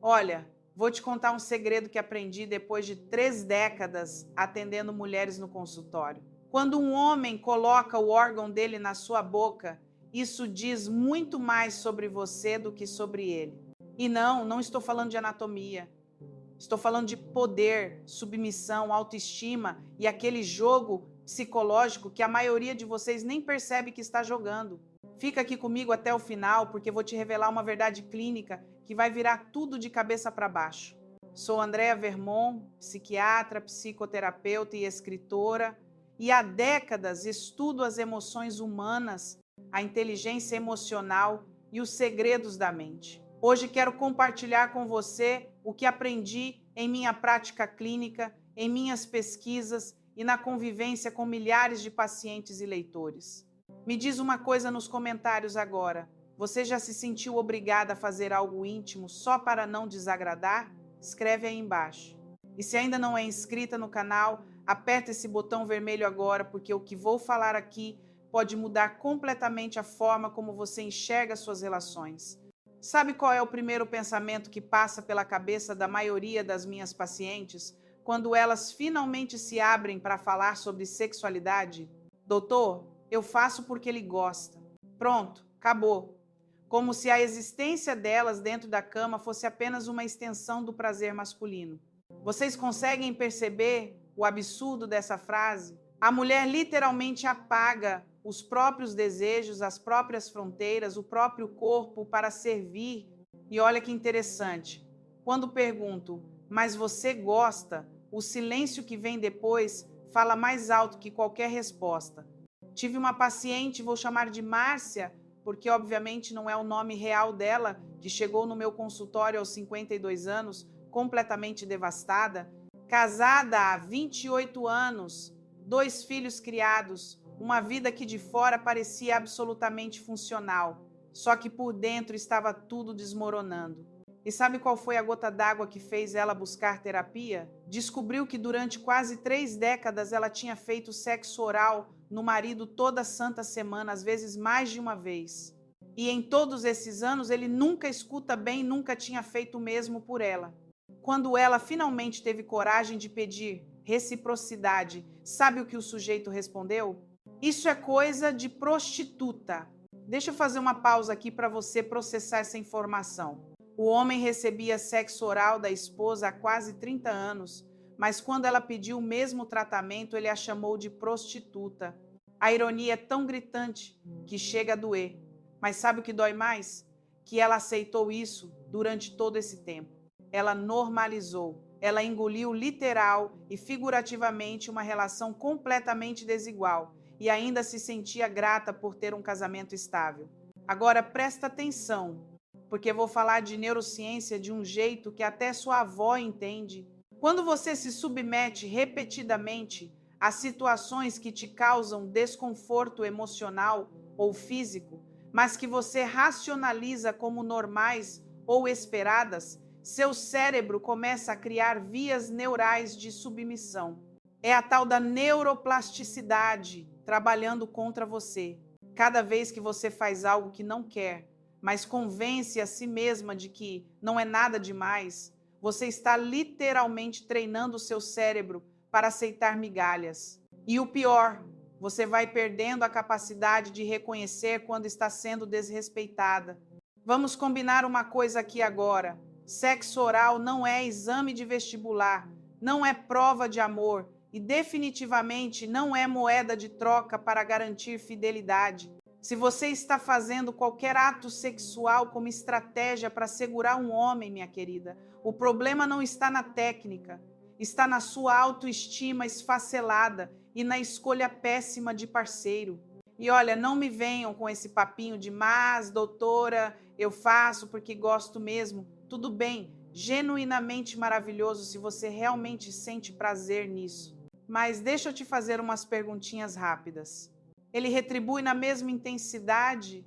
Olha, vou te contar um segredo que aprendi depois de 3 décadas atendendo mulheres no consultório. Quando um homem coloca o órgão dele na sua boca, isso diz muito mais sobre você do que sobre ele. E não estou falando de anatomia. Estou falando de poder, submissão, autoestima e aquele jogo psicológico que a maioria de vocês nem percebe que está jogando. Fica aqui comigo até o final, porque vou te revelar uma verdade clínica que vai virar tudo de cabeça para baixo. Sou Andréa Vermont, psiquiatra, psicoterapeuta e escritora, e há décadas estudo as emoções humanas, a inteligência emocional e os segredos da mente. Hoje quero compartilhar com você o que aprendi em minha prática clínica, em minhas pesquisas e na convivência com milhares de pacientes e leitores. Me diz uma coisa nos comentários agora. Você já se sentiu obrigada a fazer algo íntimo só para não desagradar? Escreve aí embaixo. E se ainda não é inscrita no canal, aperta esse botão vermelho agora, porque o que vou falar aqui pode mudar completamente a forma como você enxerga suas relações. Sabe qual é o primeiro pensamento que passa pela cabeça da maioria das minhas pacientes quando elas finalmente se abrem para falar sobre sexualidade? Doutor, eu faço porque ele gosta. Pronto, acabou. Como se a existência delas dentro da cama fosse apenas uma extensão do prazer masculino. Vocês conseguem perceber o absurdo dessa frase? A mulher literalmente apaga os próprios desejos, as próprias fronteiras, o próprio corpo para servir. E olha que interessante. Quando pergunto, mas você gosta? O silêncio que vem depois fala mais alto que qualquer resposta. Tive uma paciente, vou chamar de Márcia, porque obviamente não é o nome real dela, que chegou no meu consultório aos 52 anos, completamente devastada, casada há 28 anos, 2 filhos criados, uma vida que de fora parecia absolutamente funcional, só que por dentro estava tudo desmoronando. E sabe qual foi a gota d'água que fez ela buscar terapia? Descobriu que durante quase 3 décadas ela tinha feito sexo oral no marido toda santa semana, às vezes mais de uma vez. E em todos esses anos ele nunca escuta bem, nunca tinha feito o mesmo por ela. Quando ela finalmente teve coragem de pedir reciprocidade, sabe o que o sujeito respondeu? Isso é coisa de prostituta. Deixa eu fazer uma pausa aqui para você processar essa informação. O homem recebia sexo oral da esposa há quase 30 anos, mas quando ela pediu o mesmo tratamento, ele a chamou de prostituta. A ironia é tão gritante que chega a doer. Mas sabe o que dói mais? Que ela aceitou isso durante todo esse tempo. Ela normalizou. Ela engoliu literal e figurativamente uma relação completamente desigual e ainda se sentia grata por ter um casamento estável. Agora presta atenção, porque vou falar de neurociência de um jeito que até sua avó entende. Quando você se submete repetidamente a situações que te causam desconforto emocional ou físico, mas que você racionaliza como normais ou esperadas, seu cérebro começa a criar vias neurais de submissão. É a tal da neuroplasticidade trabalhando contra você. Cada vez que você faz algo que não quer, mas convence a si mesma de que não é nada demais, você está literalmente treinando o seu cérebro para aceitar migalhas. E o pior, você vai perdendo a capacidade de reconhecer quando está sendo desrespeitada. Vamos combinar uma coisa aqui agora. Sexo oral não é exame de vestibular, não é prova de amor e definitivamente não é moeda de troca para garantir fidelidade. Se você está fazendo qualquer ato sexual como estratégia para segurar um homem, minha querida, o problema não está na técnica, está na sua autoestima esfacelada e na escolha péssima de parceiro. E olha, não me venham com esse papinho de mas, doutora, eu faço porque gosto mesmo. Tudo bem, genuinamente maravilhoso se você realmente sente prazer nisso. Mas deixa eu te fazer umas perguntinhas rápidas. Ele retribui na mesma intensidade?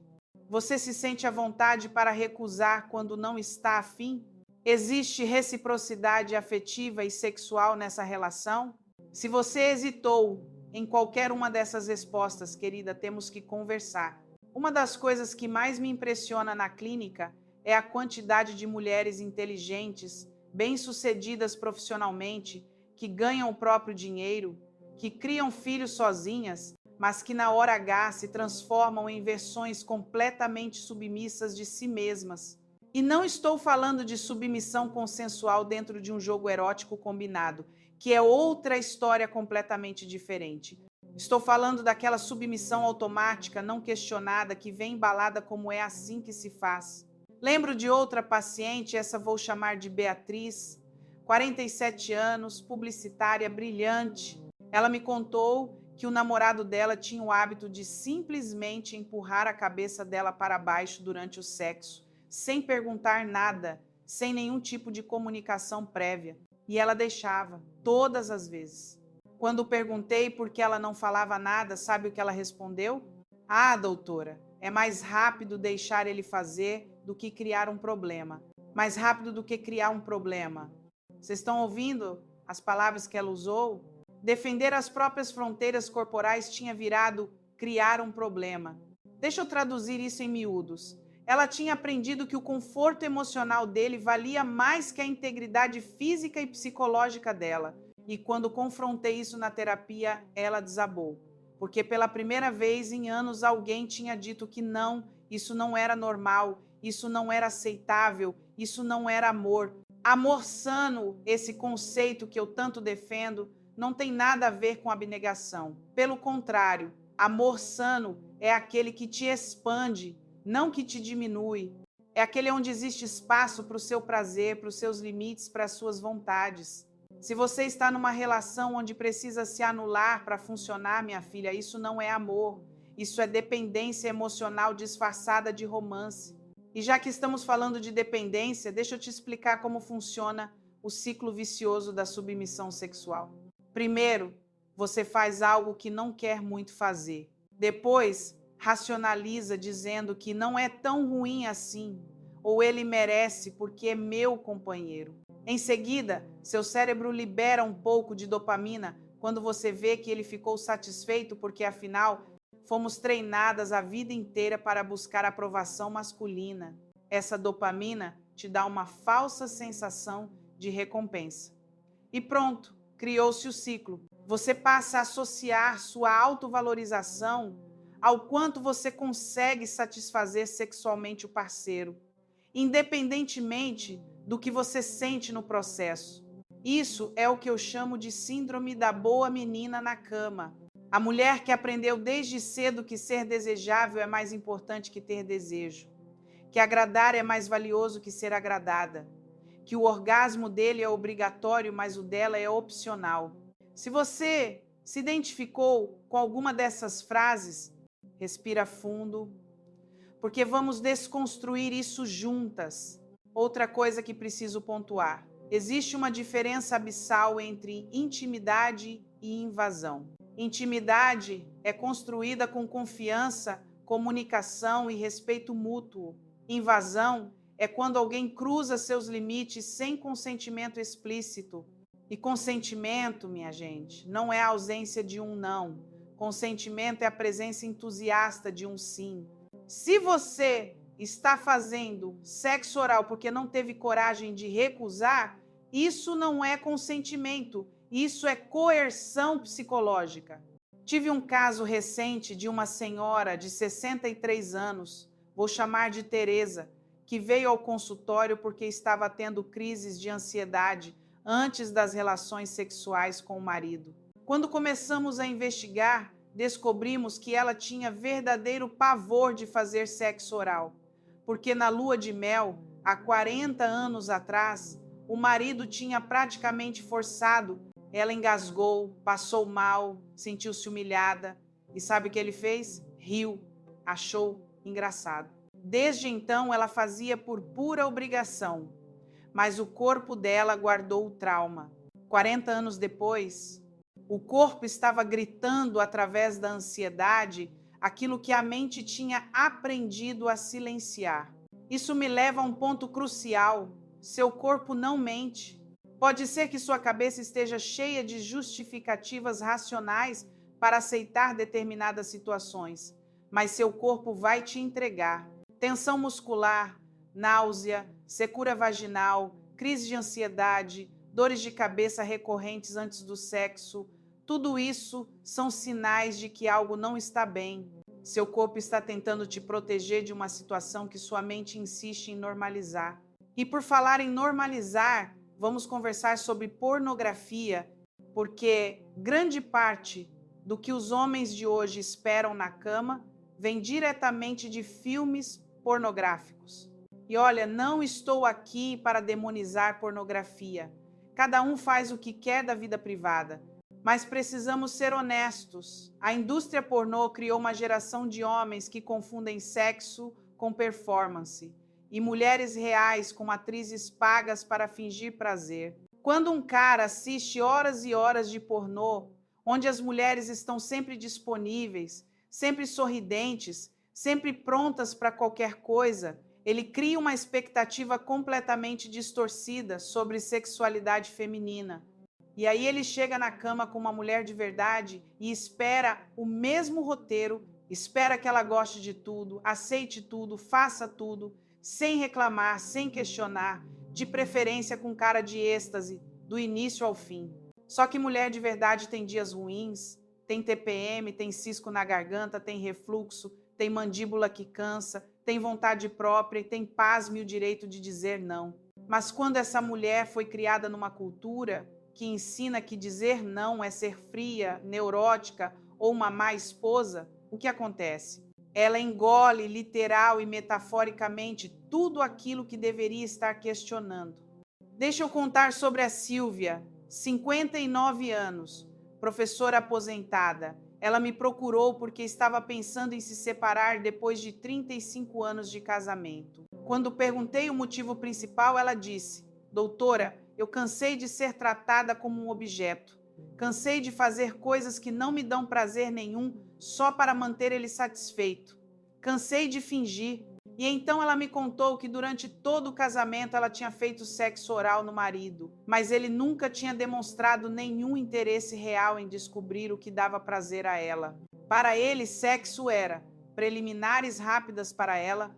Você se sente à vontade para recusar quando não está afim? Existe reciprocidade afetiva e sexual nessa relação? Se você hesitou em qualquer uma dessas respostas, querida, temos que conversar. Uma das coisas que mais me impressiona na clínica é a quantidade de mulheres inteligentes, bem-sucedidas profissionalmente, que ganham o próprio dinheiro, que criam filhos sozinhas, mas que na hora H se transformam em versões completamente submissas de si mesmas. E não estou falando de submissão consensual dentro de um jogo erótico combinado, que é outra história completamente diferente. Estou falando daquela submissão automática, não questionada, que vem embalada como é assim que se faz. Lembro de outra paciente, essa vou chamar de Beatriz, 47 anos, publicitária brilhante. Ela me contou que o namorado dela tinha o hábito de simplesmente empurrar a cabeça dela para baixo durante o sexo, sem perguntar nada, sem nenhum tipo de comunicação prévia. E ela deixava, todas as vezes. Quando perguntei por que ela não falava nada, sabe o que ela respondeu? Ah, doutora, é mais rápido deixar ele fazer do que criar um problema. Mais rápido do que criar um problema. Vocês estão ouvindo as palavras que ela usou? Defender as próprias fronteiras corporais tinha virado criar um problema. Deixa eu traduzir isso em miúdos. Ela tinha aprendido que o conforto emocional dele valia mais que a integridade física e psicológica dela. E quando confrontei isso na terapia, ela desabou. Porque pela primeira vez em anos alguém tinha dito que não, isso não era normal, isso não era aceitável, isso não era amor. Amor sano, esse conceito que eu tanto defendo, não tem nada a ver com abnegação. Pelo contrário, amor sano é aquele que te expande, não que te diminui. É aquele onde existe espaço para o seu prazer, para os seus limites, para as suas vontades. Se você está numa relação onde precisa se anular para funcionar, minha filha, isso não é amor. Isso é dependência emocional disfarçada de romance. E já que estamos falando de dependência, deixa eu te explicar como funciona o ciclo vicioso da submissão sexual. Primeiro, você faz algo que não quer muito fazer. Depois, racionaliza dizendo que não é tão ruim assim, ou ele merece porque é meu companheiro. Em seguida, seu cérebro libera um pouco de dopamina quando você vê que ele ficou satisfeito porque, afinal, fomos treinadas a vida inteira para buscar aprovação masculina. Essa dopamina te dá uma falsa sensação de recompensa. E pronto, criou-se o ciclo. Você passa a associar sua autovalorização ao quanto você consegue satisfazer sexualmente o parceiro, independentemente do que você sente no processo. Isso é o que eu chamo de síndrome da boa menina na cama. A mulher que aprendeu desde cedo que ser desejável é mais importante que ter desejo, que agradar é mais valioso que ser agradada, que o orgasmo dele é obrigatório, mas o dela é opcional. Se você se identificou com alguma dessas frases, respira fundo, porque vamos desconstruir isso juntas. Outra coisa que preciso pontuar: existe uma diferença abissal entre intimidade e invasão. Intimidade é construída com confiança, comunicação e respeito mútuo. Invasão é quando alguém cruza seus limites sem consentimento explícito. E consentimento, minha gente, não é a ausência de um não. Consentimento é a presença entusiasta de um sim. Se você está fazendo sexo oral porque não teve coragem de recusar, isso não é consentimento, isso é coerção psicológica. Tive um caso recente de uma senhora de 63 anos, vou chamar de Teresa, que veio ao consultório porque estava tendo crises de ansiedade antes das relações sexuais com o marido. Quando começamos a investigar, descobrimos que ela tinha verdadeiro pavor de fazer sexo oral, porque na lua de mel, há 40 anos atrás, o marido tinha praticamente forçado. Ela engasgou, passou mal, sentiu-se humilhada. E sabe o que ele fez? Riu, achou engraçado. Desde então, ela fazia por pura obrigação, mas o corpo dela guardou o trauma. 40 anos depois, o corpo estava gritando através da ansiedade aquilo que a mente tinha aprendido a silenciar. Isso me leva a um ponto crucial. Seu corpo não mente. Pode ser que sua cabeça esteja cheia de justificativas racionais para aceitar determinadas situações, mas seu corpo vai te entregar tensão muscular, náusea, secura vaginal, crise de ansiedade, dores de cabeça recorrentes antes do sexo, tudo isso são sinais de que algo não está bem. Seu corpo está tentando te proteger de uma situação que sua mente insiste em normalizar. E por falar em normalizar, vamos conversar sobre pornografia, porque grande parte do que os homens de hoje esperam na cama vem diretamente de filmes pornográficos. E olha, não estou aqui para demonizar pornografia. Cada um faz o que quer da vida privada. Mas precisamos ser honestos. A indústria pornô criou uma geração de homens que confundem sexo com performance e mulheres reais com atrizes pagas para fingir prazer. Quando um cara assiste horas e horas de pornô, onde as mulheres estão sempre disponíveis, sempre sorridentes, sempre prontas para qualquer coisa, ele cria uma expectativa completamente distorcida sobre sexualidade feminina. E aí ele chega na cama com uma mulher de verdade e espera o mesmo roteiro, espera que ela goste de tudo, aceite tudo, faça tudo, sem reclamar, sem questionar, de preferência com cara de êxtase, do início ao fim. Só que mulher de verdade tem dias ruins, tem TPM, tem cisco na garganta, tem refluxo, tem mandíbula que cansa, tem vontade própria e tem, pasme, o direito de dizer não. Mas quando essa mulher foi criada numa cultura que ensina que dizer não é ser fria, neurótica ou uma má esposa, o que acontece? Ela engole literal e metaforicamente tudo aquilo que deveria estar questionando. Deixa eu contar sobre a Silvia, 59 anos, professora aposentada. Ela me procurou porque estava pensando em se separar depois de 35 anos de casamento. Quando perguntei o motivo principal, ela disse: doutora, eu cansei de ser tratada como um objeto. Cansei de fazer coisas que não me dão prazer nenhum só para manter ele satisfeito. Cansei de fingir. E então ela me contou que durante todo o casamento ela tinha feito sexo oral no marido, mas ele nunca tinha demonstrado nenhum interesse real em descobrir o que dava prazer a ela. Para ele, sexo era preliminares rápidas para ela,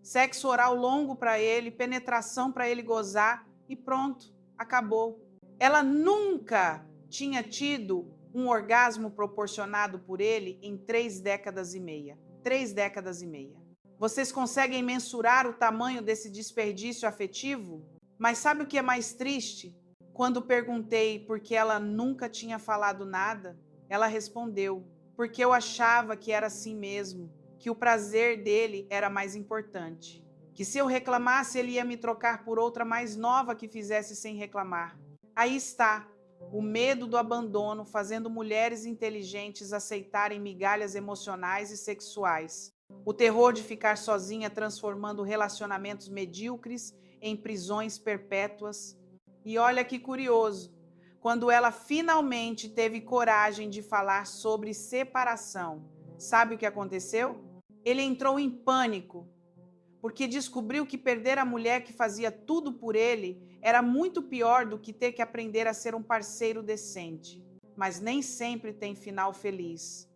sexo oral longo para ele, penetração para ele gozar e pronto, acabou. Ela nunca tinha tido um orgasmo proporcionado por ele em 3 décadas e meia. 3 décadas e meia. Vocês conseguem mensurar o tamanho desse desperdício afetivo? Mas sabe o que é mais triste? Quando perguntei por que ela nunca tinha falado nada, ela respondeu: porque eu achava que era assim mesmo, que o prazer dele era mais importante. Que se eu reclamasse, ele ia me trocar por outra mais nova que fizesse sem reclamar. Aí está, o medo do abandono fazendo mulheres inteligentes aceitarem migalhas emocionais e sexuais. O terror de ficar sozinha transformando relacionamentos medíocres em prisões perpétuas. E olha que curioso, quando ela finalmente teve coragem de falar sobre separação, sabe o que aconteceu? Ele entrou em pânico, porque descobriu que perder a mulher que fazia tudo por ele era muito pior do que ter que aprender a ser um parceiro decente. Mas nem sempre tem final feliz.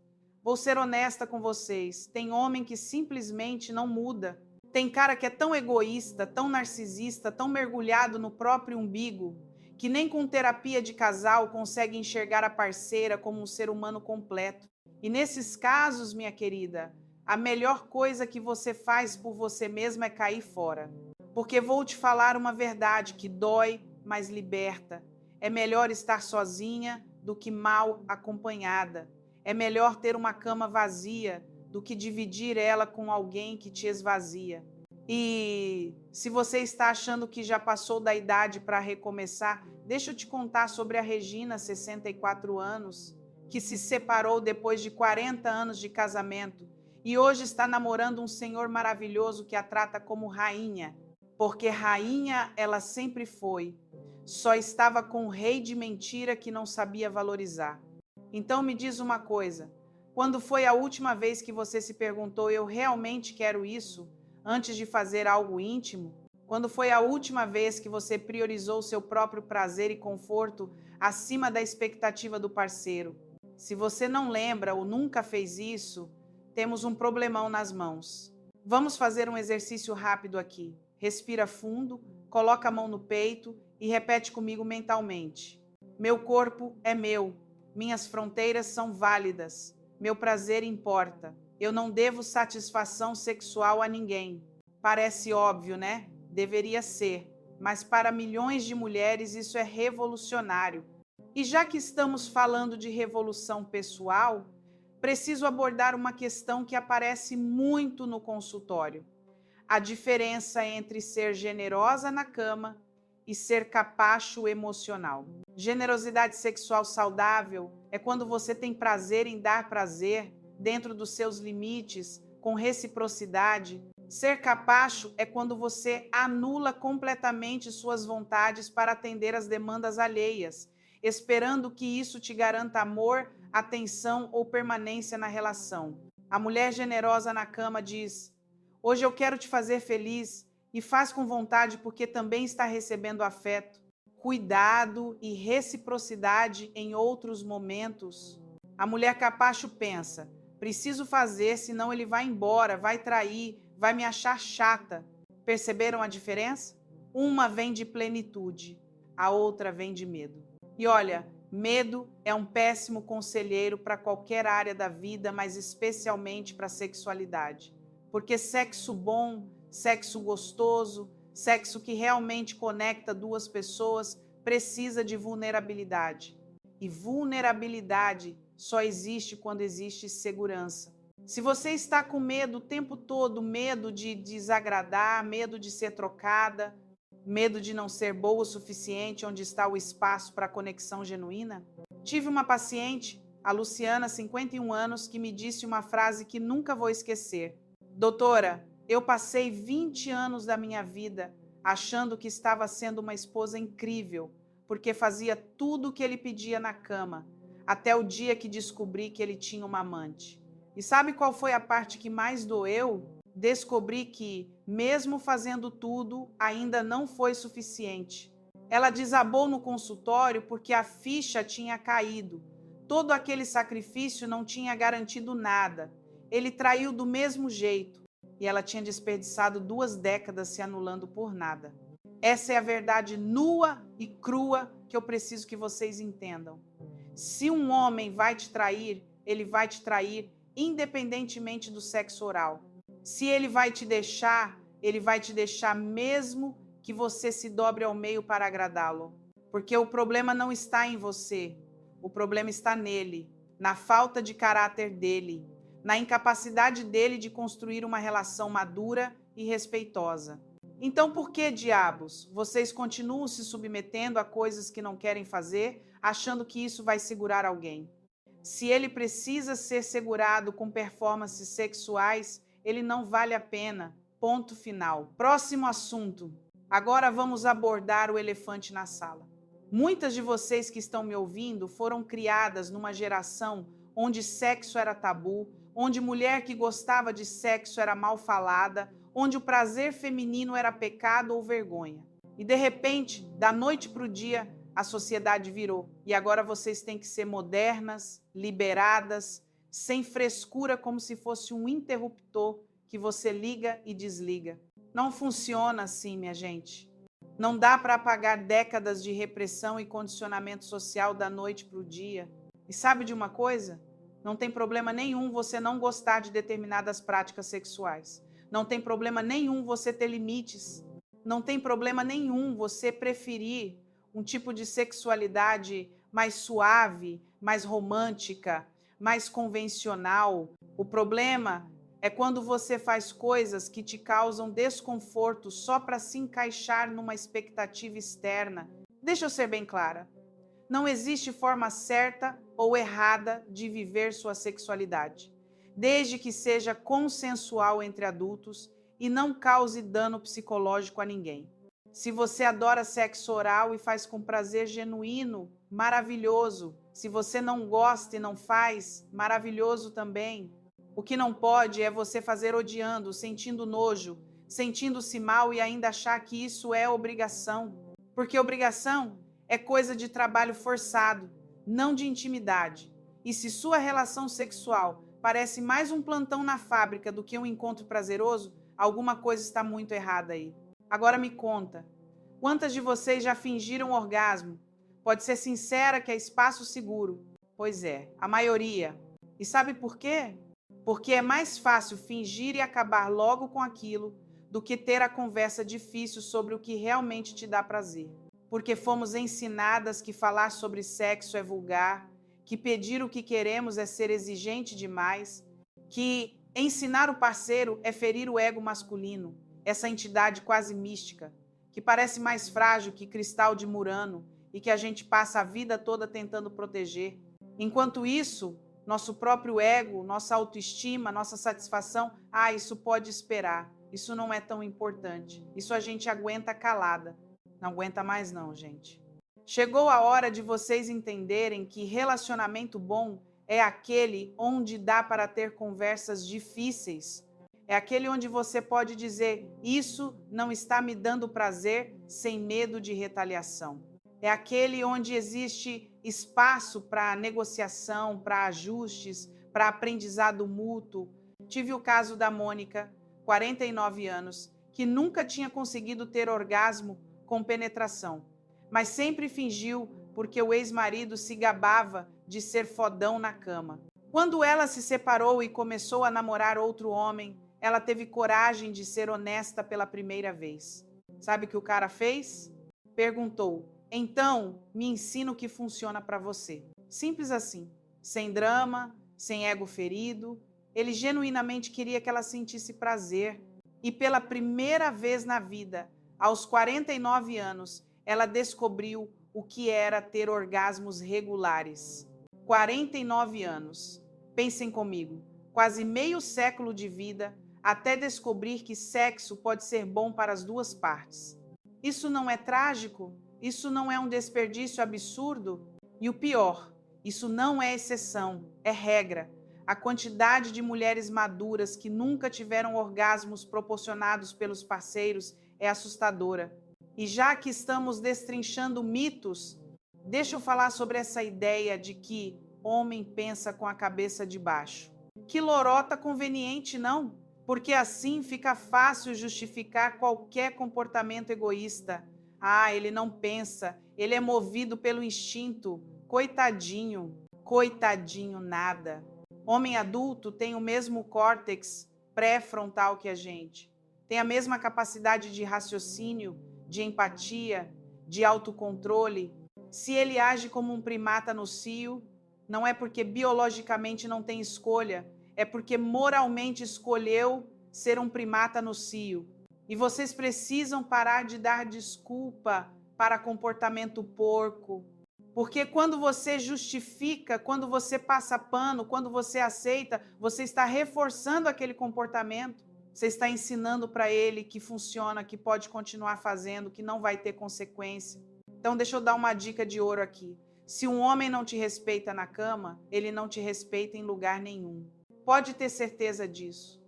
Vou ser honesta com vocês, tem homem que simplesmente não muda. Tem cara que é tão egoísta, tão narcisista, tão mergulhado no próprio umbigo, que nem com terapia de casal consegue enxergar a parceira como um ser humano completo. E nesses casos, minha querida, a melhor coisa que você faz por você mesma é cair fora. Porque vou te falar uma verdade que dói, mas liberta. É melhor estar sozinha do que mal acompanhada. É melhor ter uma cama vazia do que dividir ela com alguém que te esvazia. E se você está achando que já passou da idade para recomeçar, deixa eu te contar sobre a Regina, 64 anos, que se separou depois de 40 anos de casamento e hoje está namorando um senhor maravilhoso que a trata como rainha, porque rainha ela sempre foi. Só estava com um rei de mentira que não sabia valorizar. Então me diz uma coisa, quando foi a última vez que você se perguntou, eu realmente quero isso, antes de fazer algo íntimo? Quando foi a última vez que você priorizou seu próprio prazer e conforto acima da expectativa do parceiro? Se você não lembra ou nunca fez isso, temos um problemão nas mãos. Vamos fazer um exercício rápido aqui. respira fundo, coloca a mão no peito e repete comigo mentalmente: meu corpo é meu, minhas fronteiras são válidas, meu prazer importa. Eu não devo satisfação sexual a ninguém. Parece óbvio, né? Deveria ser, mas para milhões de mulheres isso é revolucionário. E já que estamos falando de revolução pessoal, preciso abordar uma questão que aparece muito no consultório: a diferença entre ser generosa na cama e ser capacho emocional. Generosidade sexual saudável é quando você tem prazer em dar prazer dentro dos seus limites, com reciprocidade. Ser capacho é quando você anula completamente suas vontades para atender às demandas alheias, esperando que isso te garanta amor, atenção ou permanência na relação. A mulher generosa na cama diz: hoje eu quero te fazer feliz, e faz com vontade porque também está recebendo afeto, cuidado e reciprocidade em outros momentos. A mulher capacho pensa: preciso fazer, senão ele vai embora, vai trair, vai me achar chata. Perceberam a diferença? Uma vem de plenitude, a outra vem de medo. E olha, medo é um péssimo conselheiro para qualquer área da vida, mas especialmente para a sexualidade. Porque sexo bom, sexo gostoso, sexo que realmente conecta duas pessoas, precisa de vulnerabilidade. E vulnerabilidade só existe quando existe segurança. Se você está com medo o tempo todo, medo de desagradar, medo de ser trocada, medo de não ser boa o suficiente, onde está o espaço para a conexão genuína? Tive uma paciente, a Luciana, 51 anos, que me disse uma frase que nunca vou esquecer: doutora, eu passei 20 anos da minha vida achando que estava sendo uma esposa incrível, porque fazia tudo o que ele pedia na cama, até o dia que descobri que ele tinha uma amante. E sabe qual foi a parte que mais doeu? Descobri que, mesmo fazendo tudo, ainda não foi suficiente. Ela desabou no consultório porque a ficha tinha caído. Todo aquele sacrifício não tinha garantido nada. Ele traiu do mesmo jeito e ela tinha desperdiçado 2 décadas se anulando por nada. Essa é a verdade nua e crua que eu preciso que vocês entendam. Se um homem vai te trair, ele vai te trair independentemente do sexo oral. Se ele vai te deixar, ele vai te deixar mesmo que você se dobre ao meio para agradá-lo. Porque o problema não está em você, o problema está nele, na falta de caráter dele, na incapacidade dele de construir uma relação madura e respeitosa. Então, por que, diabos, vocês continuam se submetendo a coisas que não querem fazer, achando que isso vai segurar alguém? Se ele precisa ser segurado com performances sexuais, ele não vale a pena. Ponto final. Próximo assunto. Agora vamos abordar o elefante na sala. Muitas de vocês que estão me ouvindo foram criadas numa geração onde sexo era tabu, onde mulher que gostava de sexo era mal falada, onde o prazer feminino era pecado ou vergonha. E de repente, da noite para o dia, a sociedade virou. E agora vocês têm que ser modernas, liberadas, sem frescura, como se fosse um interruptor que você liga e desliga. Não funciona assim, minha gente. Não dá para apagar décadas de repressão e condicionamento social da noite para o dia. E sabe de uma coisa? Não tem problema nenhum você não gostar de determinadas práticas sexuais. Não tem problema nenhum você ter limites. Não tem problema nenhum você preferir um tipo de sexualidade mais suave, mais romântica, mais convencional. O problema é quando você faz coisas que te causam desconforto só para se encaixar numa expectativa externa. Deixa eu ser bem clara. Não existe forma certa ou errada de viver sua sexualidade, desde que seja consensual entre adultos e não cause dano psicológico a ninguém. Se você adora sexo oral e faz com prazer genuíno, maravilhoso. Se você não gosta e não faz, maravilhoso também. O que não pode é você fazer odiando, sentindo nojo, sentindo-se mal e ainda achar que isso é obrigação. Porque obrigação é coisa de trabalho forçado, não de intimidade. E se sua relação sexual parece mais um plantão na fábrica do que um encontro prazeroso, alguma coisa está muito errada aí. Agora me conta, quantas de vocês já fingiram orgasmo? Pode ser sincera que é espaço seguro. Pois é, a maioria. E sabe por quê? Porque é mais fácil fingir e acabar logo com aquilo do que ter a conversa difícil sobre o que realmente te dá prazer. Porque fomos ensinadas que falar sobre sexo é vulgar, que pedir o que queremos é ser exigente demais, que ensinar o parceiro é ferir o ego masculino, essa entidade quase mística, que parece mais frágil que cristal de Murano e que a gente passa a vida toda tentando proteger. Enquanto isso, nosso próprio ego, nossa autoestima, nossa satisfação, isso pode esperar, isso não é tão importante, isso a gente aguenta calada. Não aguenta mais não, gente. Chegou a hora de vocês entenderem que relacionamento bom é aquele onde dá para ter conversas difíceis. É aquele onde você pode dizer, isso não está me dando prazer, sem medo de retaliação. É aquele onde existe espaço para negociação, para ajustes, para aprendizado mútuo. Tive o caso da Mônica, 49 anos, que nunca tinha conseguido ter orgasmo com penetração, mas sempre fingiu porque o ex-marido se gabava de ser fodão na cama. Quando ela se separou e começou a namorar outro homem, ela teve coragem de ser honesta pela primeira vez. Sabe o que o cara fez? Perguntou, então me ensina o que funciona para você. Simples assim, sem drama, sem ego ferido. Ele genuinamente queria que ela sentisse prazer. E pela primeira vez na vida, aos 49 anos, ela descobriu o que era ter orgasmos regulares. 49 anos. Pensem comigo, quase meio século de vida até descobrir que sexo pode ser bom para as duas partes. Isso não é trágico? Isso não é um desperdício absurdo? E o pior, isso não é exceção, é regra. A quantidade de mulheres maduras que nunca tiveram orgasmos proporcionados pelos parceiros é assustadora. E já que estamos destrinchando mitos, deixa eu falar sobre essa ideia de que homem pensa com a cabeça de baixo. Que lorota conveniente, não? Porque assim fica fácil justificar qualquer comportamento egoísta. Ele não pensa, ele é movido pelo instinto. Coitadinho, coitadinho nada. Homem adulto tem o mesmo córtex pré-frontal que a gente. Tem a mesma capacidade de raciocínio, de empatia, de autocontrole. Se ele age como um primata no cio, não é porque biologicamente não tem escolha, é porque moralmente escolheu ser um primata no cio. E vocês precisam parar de dar desculpa para comportamento porco. Porque quando você justifica, quando você passa pano, quando você aceita, você está reforçando aquele comportamento. Você está ensinando para ele que funciona, que pode continuar fazendo, que não vai ter consequência. Então deixa eu dar uma dica de ouro aqui. Se um homem não te respeita na cama, ele não te respeita em lugar nenhum. Pode ter certeza disso.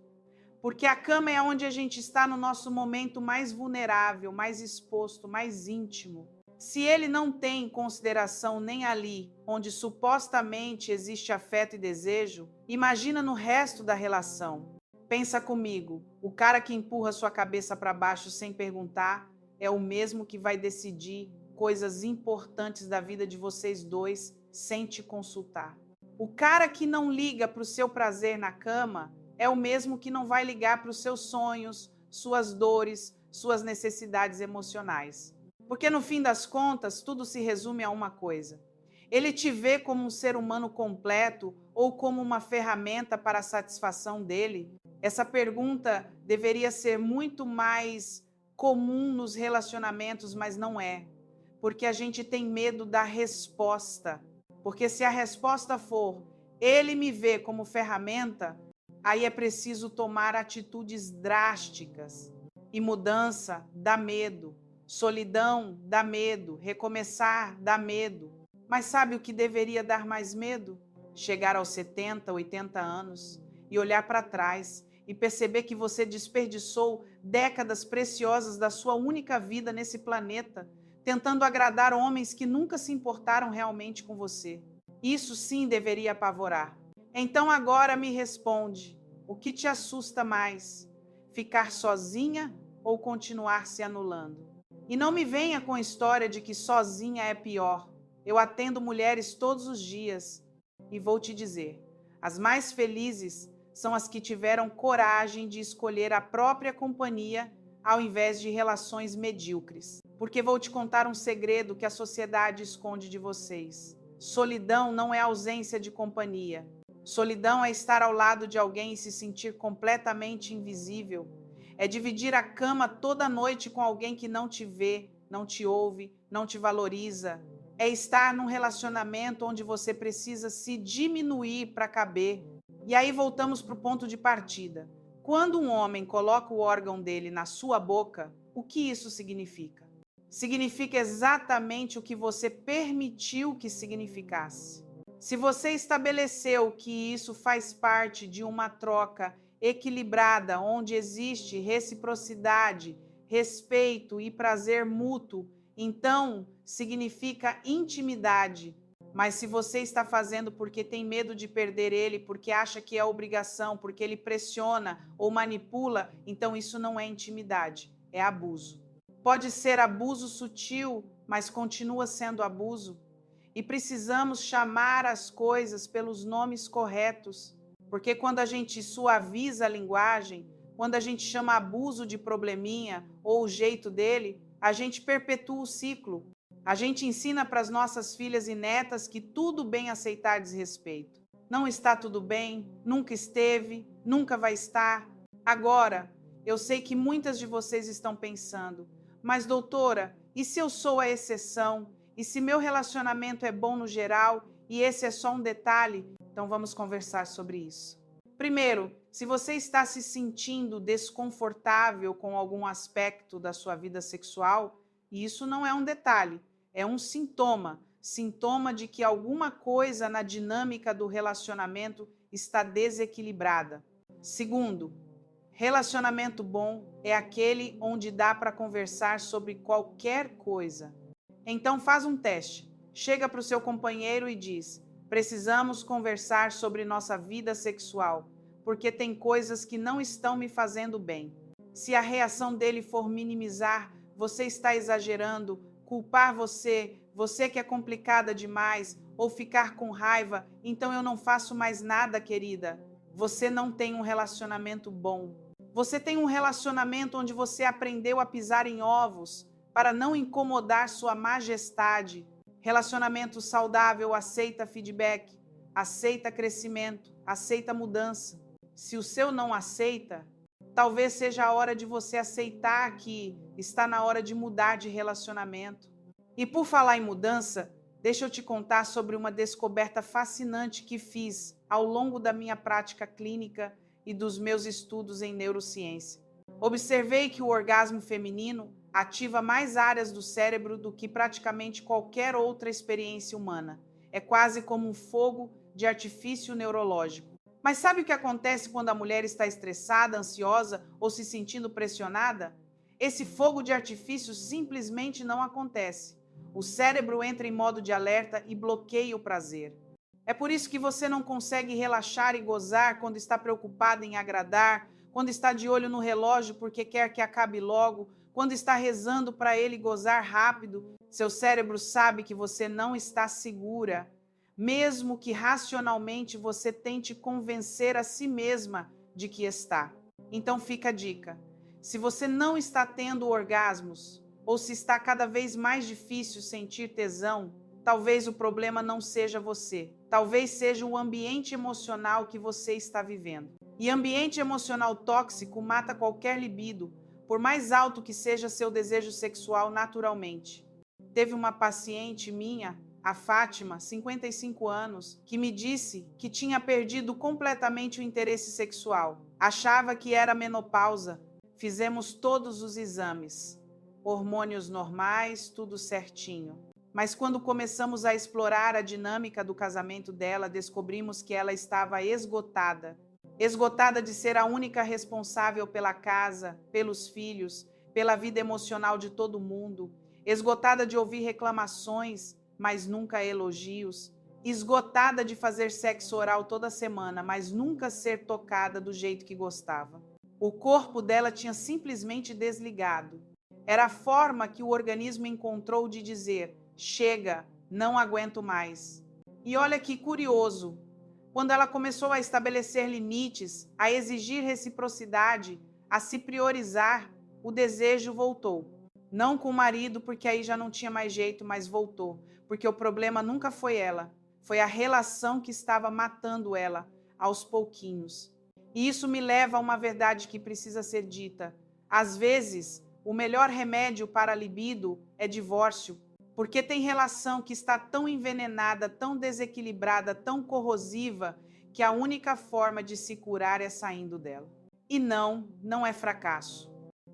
Porque a cama é onde a gente está no nosso momento mais vulnerável, mais exposto, mais íntimo. Se ele não tem consideração nem ali, onde supostamente existe afeto e desejo, imagina no resto da relação. Pensa comigo, o cara que empurra sua cabeça para baixo sem perguntar é o mesmo que vai decidir coisas importantes da vida de vocês dois sem te consultar. O cara que não liga para o seu prazer na cama é o mesmo que não vai ligar para os seus sonhos, suas dores, suas necessidades emocionais. Porque no fim das contas, tudo se resume a uma coisa. Ele te vê como um ser humano completo ou como uma ferramenta para a satisfação dele? Essa pergunta deveria ser muito mais comum nos relacionamentos, mas não é. Porque a gente tem medo da resposta. Porque se a resposta for, ele me vê como ferramenta, aí é preciso tomar atitudes drásticas. E mudança dá medo. Solidão dá medo. Recomeçar dá medo. Mas sabe o que deveria dar mais medo? Chegar aos 70, 80 anos e olhar para trás e perceber que você desperdiçou décadas preciosas da sua única vida nesse planeta, tentando agradar homens que nunca se importaram realmente com você. Isso sim deveria apavorar. Então agora me responde, o que te assusta mais? Ficar sozinha ou continuar se anulando. E não me venha com a história de que sozinha é pior. Eu atendo mulheres todos os dias e vou te dizer, as mais felizes são as que tiveram coragem de escolher a própria companhia ao invés de relações medíocres. Porque vou te contar um segredo que a sociedade esconde de vocês. Solidão não é ausência de companhia. Solidão é estar ao lado de alguém e se sentir completamente invisível. É dividir a cama toda noite com alguém que não te vê, não te ouve, não te valoriza. É estar num relacionamento onde você precisa se diminuir para caber. E aí voltamos para o ponto de partida. Quando um homem coloca o órgão dele na sua boca, o que isso significa? Significa exatamente o que você permitiu que significasse. Se você estabeleceu que isso faz parte de uma troca equilibrada, onde existe reciprocidade, respeito e prazer mútuo, então significa intimidade. Mas se você está fazendo porque tem medo de perder ele, porque acha que é obrigação, porque ele pressiona ou manipula, então isso não é intimidade, é abuso. Pode ser abuso sutil, mas continua sendo abuso. E precisamos chamar as coisas pelos nomes corretos, porque quando a gente suaviza a linguagem, quando a gente chama abuso de probleminha ou o jeito dele, a gente perpetua o ciclo. A gente ensina para as nossas filhas e netas que tudo bem aceitar desrespeito. Não está tudo bem, nunca esteve, nunca vai estar. Agora, eu sei que muitas de vocês estão pensando, mas doutora, e se eu sou a exceção? E se meu relacionamento é bom no geral e esse é só um detalhe? Então vamos conversar sobre isso. Primeiro, se você está se sentindo desconfortável com algum aspecto da sua vida sexual, isso não é um detalhe. É um sintoma de que alguma coisa na dinâmica do relacionamento está desequilibrada. Segundo, relacionamento bom é aquele onde dá para conversar sobre qualquer coisa. Então faz um teste. Chega para o seu companheiro e diz: precisamos conversar sobre nossa vida sexual, porque tem coisas que não estão me fazendo bem. Se a reação dele for minimizar, você está exagerando, culpar você que é complicada demais, ou ficar com raiva, então eu não faço mais nada, querida. Você não tem um relacionamento bom. Você tem um relacionamento onde você aprendeu a pisar em ovos para não incomodar sua majestade. Relacionamento saudável aceita feedback, aceita crescimento, aceita mudança. Se o seu não aceita, talvez seja a hora de você aceitar que está na hora de mudar de relacionamento. E por falar em mudança, deixa eu te contar sobre uma descoberta fascinante que fiz ao longo da minha prática clínica e dos meus estudos em neurociência. Observei que o orgasmo feminino ativa mais áreas do cérebro do que praticamente qualquer outra experiência humana. É quase como um fogo de artifício neurológico. Mas sabe o que acontece quando a mulher está estressada, ansiosa ou se sentindo pressionada? Esse fogo de artifício simplesmente não acontece. O cérebro entra em modo de alerta e bloqueia o prazer. É por isso que você não consegue relaxar e gozar quando está preocupada em agradar, quando está de olho no relógio porque quer que acabe logo, quando está rezando para ele gozar rápido. Seu cérebro sabe que você não está segura, mesmo que racionalmente você tente convencer a si mesma de que está. Então fica a dica. Se você não está tendo orgasmos, ou se está cada vez mais difícil sentir tesão, talvez o problema não seja você. Talvez seja o ambiente emocional que você está vivendo. E ambiente emocional tóxico mata qualquer libido, por mais alto que seja seu desejo sexual naturalmente. Teve uma paciente minha, a Fátima, 55 anos, que me disse que tinha perdido completamente o interesse sexual. Achava que era menopausa. Fizemos todos os exames. Hormônios normais, tudo certinho. Mas quando começamos a explorar a dinâmica do casamento dela, descobrimos que ela estava esgotada. Esgotada de ser a única responsável pela casa, pelos filhos, pela vida emocional de todo mundo. Esgotada de ouvir reclamações, mas nunca elogios. Esgotada de fazer sexo oral toda semana, mas nunca ser tocada do jeito que gostava. O corpo dela tinha simplesmente desligado. Era a forma que o organismo encontrou de dizer: chega, não aguento mais. E olha que curioso, quando ela começou a estabelecer limites, a exigir reciprocidade, a se priorizar, o desejo voltou. Não com o marido, porque aí já não tinha mais jeito, mas voltou. Porque o problema nunca foi ela, foi a relação que estava matando ela aos pouquinhos. E isso me leva a uma verdade que precisa ser dita. Às vezes, o melhor remédio para a libido é divórcio, porque tem relação que está tão envenenada, tão desequilibrada, tão corrosiva, que a única forma de se curar é saindo dela. E não é fracasso.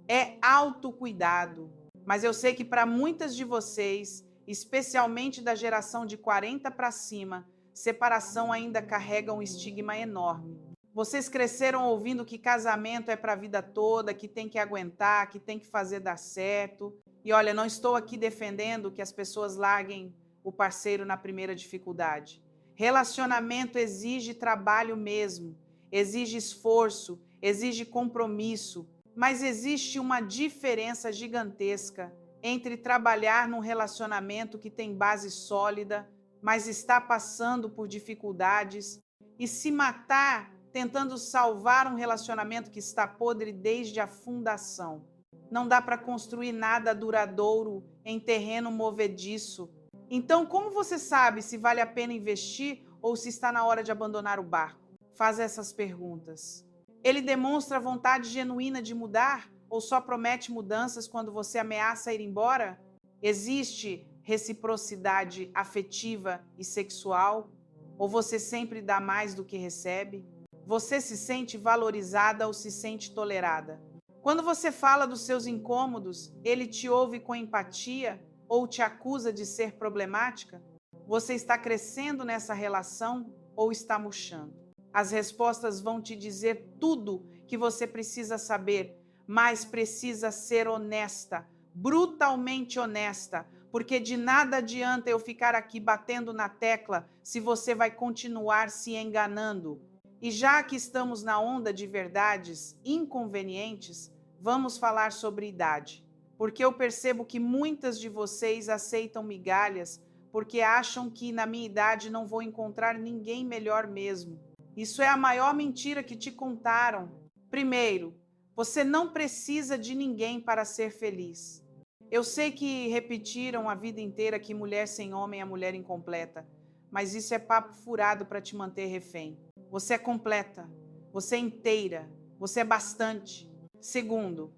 É autocuidado. Mas eu sei que para muitas de vocês, especialmente da geração de 40 para cima, separação ainda carrega um estigma enorme. Vocês cresceram ouvindo que casamento é para a vida toda, que tem que aguentar, que tem que fazer dar certo. E olha, não estou aqui defendendo que as pessoas larguem o parceiro na primeira dificuldade. Relacionamento exige trabalho mesmo, exige esforço, exige compromisso, mas existe uma diferença gigantesca entre trabalhar num relacionamento que tem base sólida, mas está passando por dificuldades, e se matar tentando salvar um relacionamento que está podre desde a fundação. Não dá para construir nada duradouro em terreno movediço. Então, como você sabe se vale a pena investir ou se está na hora de abandonar o barco? Faz essas perguntas. Ele demonstra vontade genuína de mudar ou só promete mudanças quando você ameaça ir embora? Existe reciprocidade afetiva e sexual? Ou você sempre dá mais do que recebe? Você se sente valorizada ou se sente tolerada? Quando você fala dos seus incômodos, ele te ouve com empatia ou te acusa de ser problemática? Você está crescendo nessa relação ou está murchando? As respostas vão te dizer tudo que você precisa saber, mas precisa ser honesta, brutalmente honesta, porque de nada adianta eu ficar aqui batendo na tecla se você vai continuar se enganando. E já que estamos na onda de verdades inconvenientes, vamos falar sobre idade. Porque eu percebo que muitas de vocês aceitam migalhas porque acham que na minha idade não vou encontrar ninguém melhor mesmo. Isso é a maior mentira que te contaram. Primeiro, você não precisa de ninguém para ser feliz. Eu sei que repetiram a vida inteira que mulher sem homem é mulher incompleta, mas isso é papo furado para te manter refém. Você é completa, você é inteira, você é bastante. Segundo,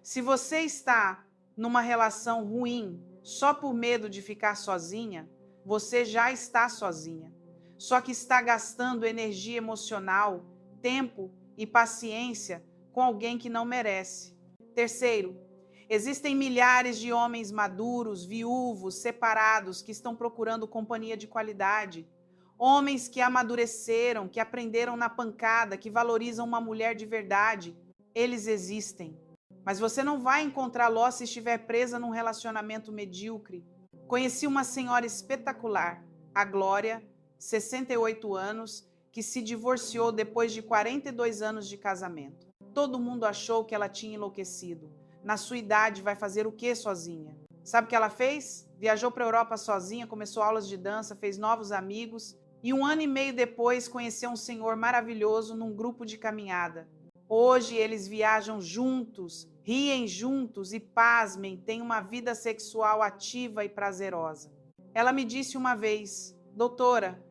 se você está numa relação ruim só por medo de ficar sozinha, você já está sozinha. Só que está gastando energia emocional, tempo e paciência com alguém que não merece. Terceiro, existem milhares de homens maduros, viúvos, separados, que estão procurando companhia de qualidade. Homens que amadureceram, que aprenderam na pancada, que valorizam uma mulher de verdade. Eles existem. Mas você não vai encontrá-lo se estiver presa num relacionamento medíocre. Conheci uma senhora espetacular, a Glória, 68 anos, que se divorciou depois de 42 anos de casamento. Todo mundo achou que ela tinha enlouquecido. Na sua idade, vai fazer o quê sozinha? Sabe o que ela fez? Viajou para a Europa sozinha, começou aulas de dança, fez novos amigos e 1 ano e meio depois conheceu um senhor maravilhoso num grupo de caminhada. Hoje eles viajam juntos, riem juntos e, pasmem, têm uma vida sexual ativa e prazerosa. Ela me disse uma vez: doutora,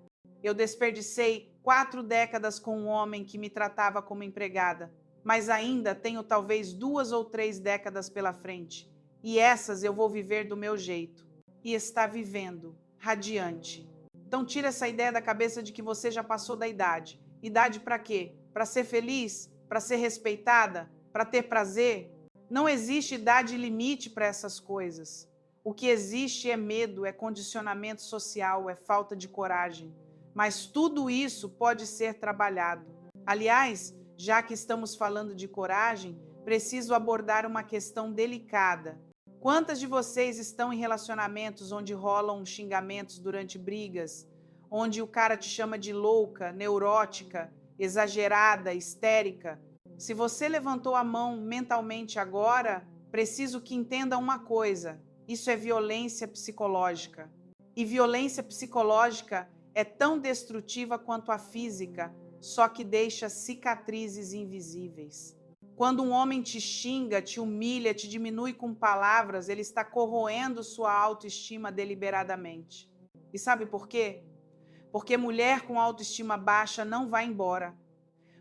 eu desperdicei 4 décadas com um homem que me tratava como empregada, mas ainda tenho talvez 2 ou 3 décadas pela frente, e essas eu vou viver do meu jeito. E está vivendo, radiante. Então tira essa ideia da cabeça de que você já passou da idade. Idade para quê? Para ser feliz? Para ser respeitada? Para ter prazer? Não existe idade limite para essas coisas. O que existe é medo, é condicionamento social, é falta de coragem. Mas tudo isso pode ser trabalhado. Aliás, já que estamos falando de coragem, preciso abordar uma questão delicada. Quantas de vocês estão em relacionamentos onde rolam xingamentos durante brigas, onde o cara te chama de louca, neurótica, exagerada, histérica? Se você levantou a mão mentalmente agora, preciso que entenda uma coisa: isso é violência psicológica. E violência psicológica é tão destrutiva quanto a física, só que deixa cicatrizes invisíveis. Quando um homem te xinga, te humilha, te diminui com palavras, ele está corroendo sua autoestima deliberadamente. E sabe por quê? Porque mulher com autoestima baixa não vai embora.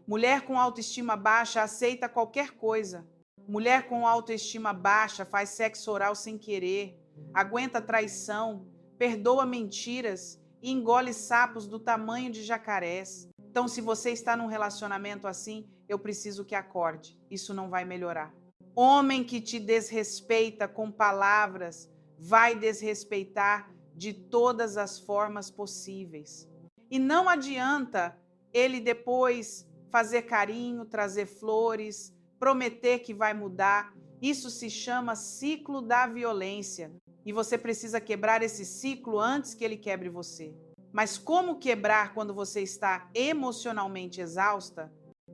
Mulher com autoestima baixa aceita qualquer coisa. Mulher com autoestima baixa faz sexo oral sem querer, aguenta traição, perdoa mentiras e engole sapos do tamanho de jacarés. Então, se você está num relacionamento assim, eu preciso que acorde. Isso não vai melhorar. Homem que te desrespeita com palavras vai desrespeitar de todas as formas possíveis. E não adianta ele depois fazer carinho, trazer flores, prometer que vai mudar. Isso se chama ciclo da violência. E você precisa quebrar esse ciclo antes que ele quebre você. Mas como quebrar quando você está emocionalmente exausta,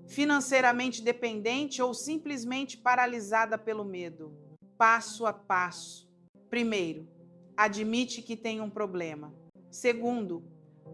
financeiramente dependente ou simplesmente paralisada pelo medo? Passo a passo. Primeiro, admite que tem um problema. Segundo,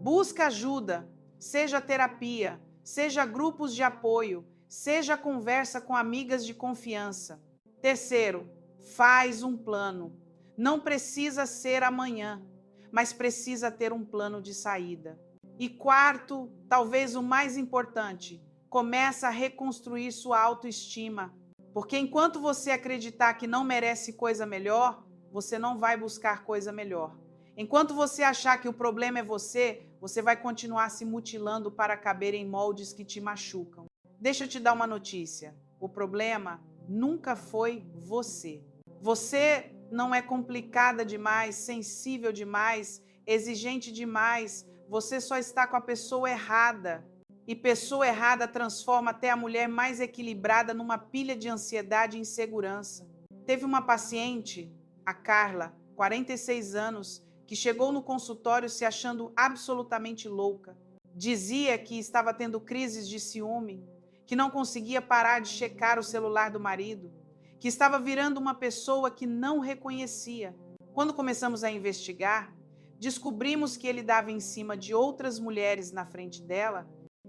busca ajuda, seja terapia, seja grupos de apoio, seja conversa com amigas de confiança. Terceiro, faz um plano. Não precisa ser amanhã, mas precisa ter um plano de saída. E quarto, talvez o mais importante, começa a reconstruir sua autoestima. Porque enquanto você acreditar que não merece coisa melhor, você não vai buscar coisa melhor. Enquanto você achar que o problema é você, você vai continuar se mutilando para caber em moldes que te machucam. Deixa eu te dar uma notícia. O problema nunca foi você. Você não é complicada demais, sensível demais, exigente demais. Você só está com a pessoa errada. E pessoa errada transforma até a mulher mais equilibrada numa pilha de ansiedade e insegurança. Teve uma paciente, a Carla, 46 anos, que chegou no consultório se achando absolutamente louca. Dizia que estava tendo crises de ciúme, que não conseguia parar de checar o celular do marido, que estava virando uma pessoa que não reconhecia. Quando começamos a investigar, descobrimos que ele dava em cima de outras mulheres na frente dela,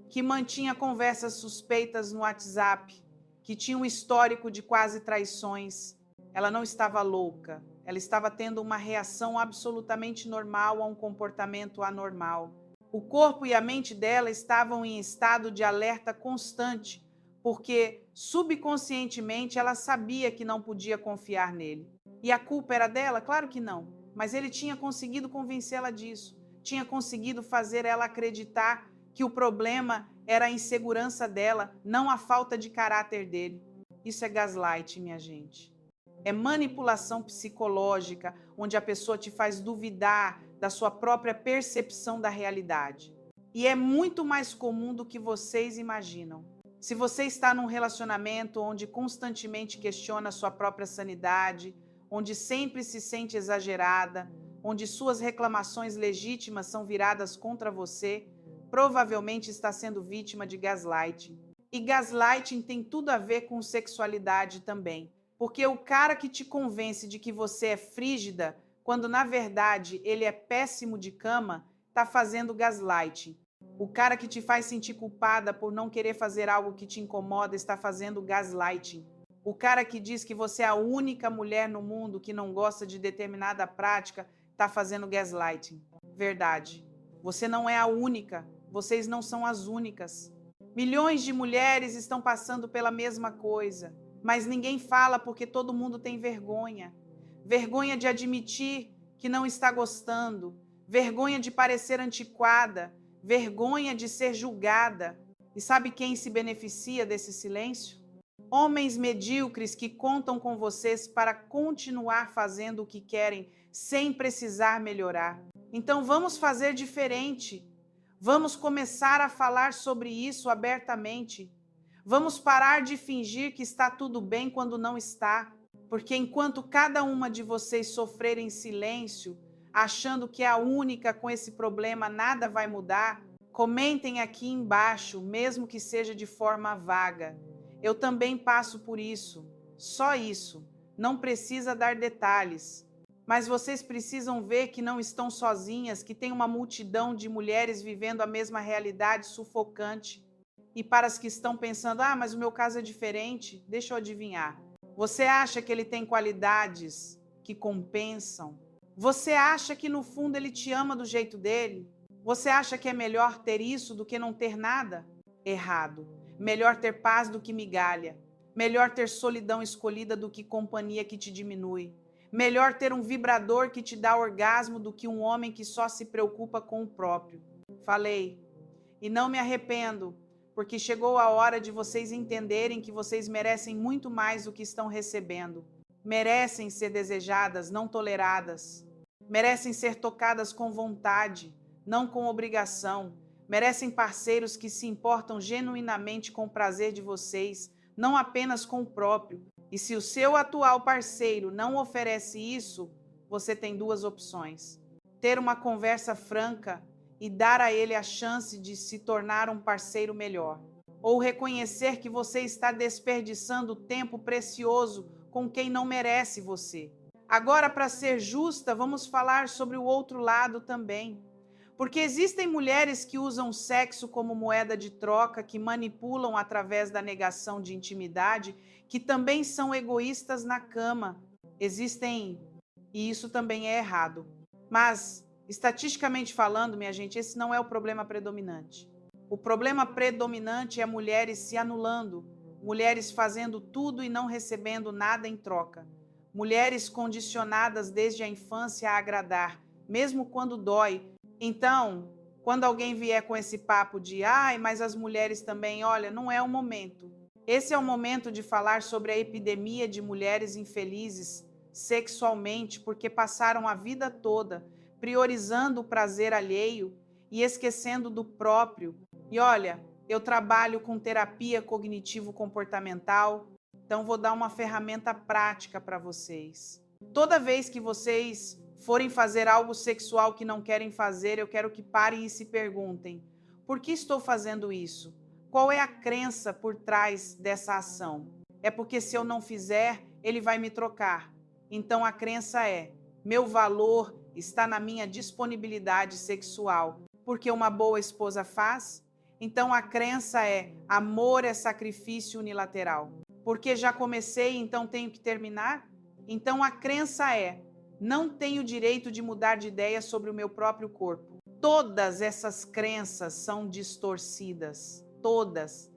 que mantinha conversas suspeitas no WhatsApp, que tinha um histórico de quase traições. Ela não estava louca, ela estava tendo uma reação absolutamente normal a um comportamento anormal. O corpo e a mente dela estavam em estado de alerta constante, porque subconscientemente ela sabia que não podia confiar nele. E a culpa era dela? Claro que não, mas ele tinha conseguido convencê-la disso, tinha conseguido fazer ela acreditar que o problema era a insegurança dela, não a falta de caráter dele. Isso é gaslight, minha gente. É manipulação psicológica, onde a pessoa te faz duvidar da sua própria percepção da realidade. E é muito mais comum do que vocês imaginam. Se você está num relacionamento onde constantemente questiona a sua própria sanidade, onde sempre se sente exagerada, onde suas reclamações legítimas são viradas contra você, provavelmente está sendo vítima de gaslighting. E gaslighting tem tudo a ver com sexualidade também. Porque o cara que te convence de que você é frígida, quando na verdade ele é péssimo de cama, está fazendo gaslighting. O cara que te faz sentir culpada por não querer fazer algo que te incomoda está fazendo gaslighting. O cara que diz que você é a única mulher no mundo que não gosta de determinada prática está fazendo gaslighting. Verdade. Você não é a única. Vocês não são as únicas. Milhões de mulheres estão passando pela mesma coisa. Mas ninguém fala porque todo mundo tem vergonha. Vergonha de admitir que não está gostando. Vergonha de parecer antiquada. Vergonha de ser julgada. E sabe quem se beneficia desse silêncio? Homens medíocres que contam com vocês para continuar fazendo o que querem sem precisar melhorar. Então vamos fazer diferente. Vamos começar a falar sobre isso abertamente. Vamos parar de fingir que está tudo bem quando não está, porque enquanto cada uma de vocês sofrer em silêncio, achando que é a única com esse problema, nada vai mudar, comentem aqui embaixo, mesmo que seja de forma vaga. Eu também passo por isso. Só isso. Não precisa dar detalhes. Mas vocês precisam ver que não estão sozinhas, que tem uma multidão de mulheres vivendo a mesma realidade sufocante. E para as que estão pensando, mas o meu caso é diferente, deixa eu adivinhar. Você acha que ele tem qualidades que compensam? Você acha que no fundo ele te ama do jeito dele? Você acha que é melhor ter isso do que não ter nada? Errado. Melhor ter paz do que migalha. Melhor ter solidão escolhida do que companhia que te diminui. Melhor ter um vibrador que te dá orgasmo do que um homem que só se preocupa com o próprio. Falei. E não me arrependo, porque chegou a hora de vocês entenderem que vocês merecem muito mais do que estão recebendo. Merecem ser desejadas, não toleradas. Merecem ser tocadas com vontade, não com obrigação. Merecem parceiros que se importam genuinamente com o prazer de vocês, não apenas com o próprio. E se o seu atual parceiro não oferece isso, você tem duas opções: ter uma conversa franca e dar a ele a chance de se tornar um parceiro melhor, ou reconhecer que você está desperdiçando tempo precioso com quem não merece você. Agora, para ser justa, vamos falar sobre o outro lado também. Porque existem mulheres que usam o sexo como moeda de troca, que manipulam através da negação de intimidade, que também são egoístas na cama. Existem, e isso também é errado. Mas, estatisticamente falando, minha gente, esse não é o problema predominante. O problema predominante é mulheres se anulando, mulheres fazendo tudo e não recebendo nada em troca. Mulheres condicionadas desde a infância a agradar, mesmo quando dói. Então, quando alguém vier com esse papo de mas as mulheres também, olha, não é o momento. Esse é o momento de falar sobre a epidemia de mulheres infelizes sexualmente, porque passaram a vida toda priorizando o prazer alheio e esquecendo do próprio. E olha, eu trabalho com terapia cognitivo-comportamental, então vou dar uma ferramenta prática para vocês. Toda vez que vocês forem fazer algo sexual que não querem fazer, eu quero que parem e se perguntem: por que estou fazendo isso? Qual é a crença por trás dessa ação? É porque se eu não fizer, ele vai me trocar. Então a crença é: meu valor está na minha disponibilidade sexual, porque uma boa esposa faz. Então a crença é: amor é sacrifício unilateral, porque já comecei, então tenho que terminar. Então a crença é: não tenho direito de mudar de ideia sobre o meu próprio corpo. Todas essas crenças são distorcidas, todas,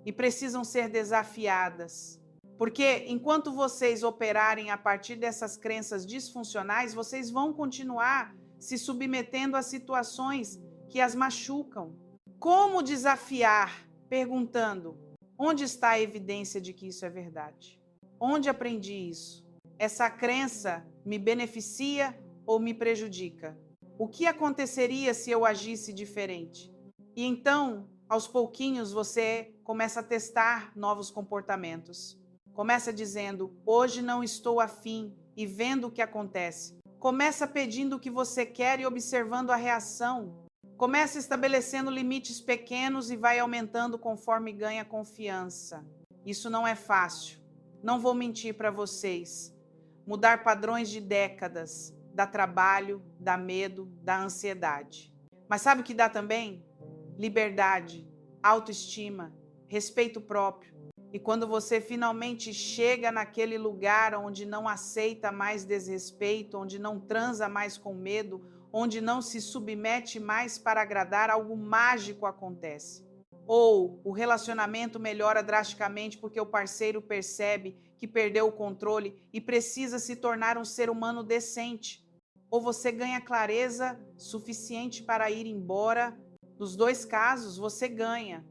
e precisam ser desafiadas. Porque enquanto vocês operarem a partir dessas crenças disfuncionais, vocês vão continuar se submetendo a situações que as machucam. Como desafiar? Perguntando: onde está a evidência de que isso é verdade? Onde aprendi isso? Essa crença me beneficia ou me prejudica? O que aconteceria se eu agisse diferente? E então, aos pouquinhos, você começa a testar novos comportamentos. Começa dizendo: hoje não estou afim, e vendo o que acontece. Começa pedindo o que você quer e observando a reação. Começa estabelecendo limites pequenos e vai aumentando conforme ganha confiança. Isso não é fácil. Não vou mentir para vocês. Mudar padrões de décadas dá trabalho, dá medo, dá ansiedade. Mas sabe o que dá também? Liberdade, autoestima, respeito próprio. E quando você finalmente chega naquele lugar onde não aceita mais desrespeito, onde não transa mais com medo, onde não se submete mais para agradar, algo mágico acontece. Ou o relacionamento melhora drasticamente porque o parceiro percebe que perdeu o controle e precisa se tornar um ser humano decente. Ou você ganha clareza suficiente para ir embora. Nos dois casos, você ganha.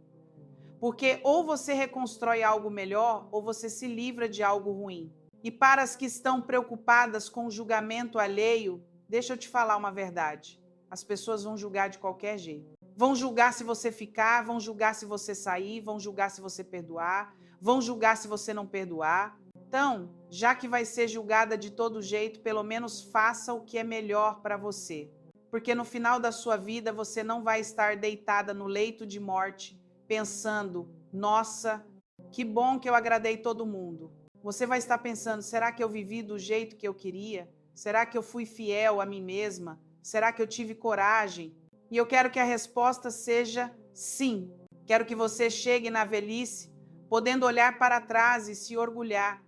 Porque ou você reconstrói algo melhor, ou você se livra de algo ruim. E para as que estão preocupadas com o julgamento alheio, deixa eu te falar uma verdade. As pessoas vão julgar de qualquer jeito. Vão julgar se você ficar, vão julgar se você sair, vão julgar se você perdoar, vão julgar se você não perdoar. Então, já que vai ser julgada de todo jeito, pelo menos faça o que é melhor para você. Porque no final da sua vida, você não vai estar deitada no leito de morte, pensando: nossa, Que bom que eu agradei todo mundo. Você vai estar pensando, será que eu vivi do jeito que eu queria? Será que eu fui fiel a mim mesma? Será que eu tive coragem? E eu quero que a resposta seja sim. Quero que você chegue na velhice podendo olhar para trás e se orgulhar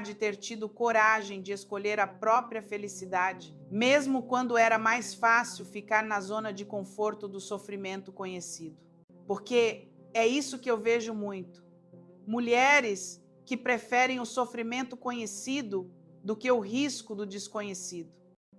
de ter tido coragem de escolher a própria felicidade, mesmo quando era mais fácil ficar na zona de conforto do sofrimento conhecido. Porque é isso que eu vejo muito. Mulheres que preferem o sofrimento conhecido do que o risco do desconhecido.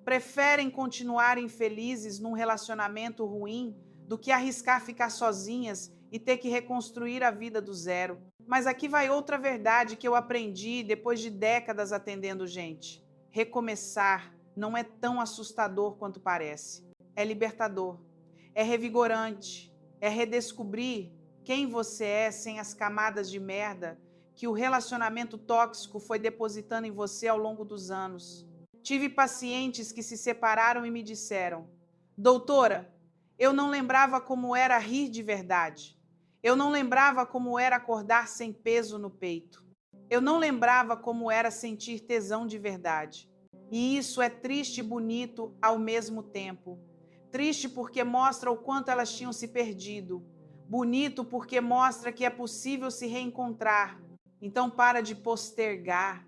Preferem continuar infelizes num relacionamento ruim do que arriscar ficar sozinhas e ter que reconstruir a vida do zero. Mas aqui vai outra verdade que eu aprendi depois de décadas atendendo gente. Recomeçar não é tão assustador quanto parece. É libertador, é revigorante, é redescobrir quem você é sem as camadas de merda que o relacionamento tóxico foi depositando em você ao longo dos anos. Tive pacientes que se separaram e me disseram: doutora, eu não lembrava como era rir de verdade. Eu não lembrava como era acordar sem peso no peito. Eu não lembrava como era sentir tesão de verdade. E isso é triste e bonito ao mesmo tempo. Triste porque mostra o quanto elas tinham se perdido. Bonito porque mostra que é possível se reencontrar. Então para de postergar.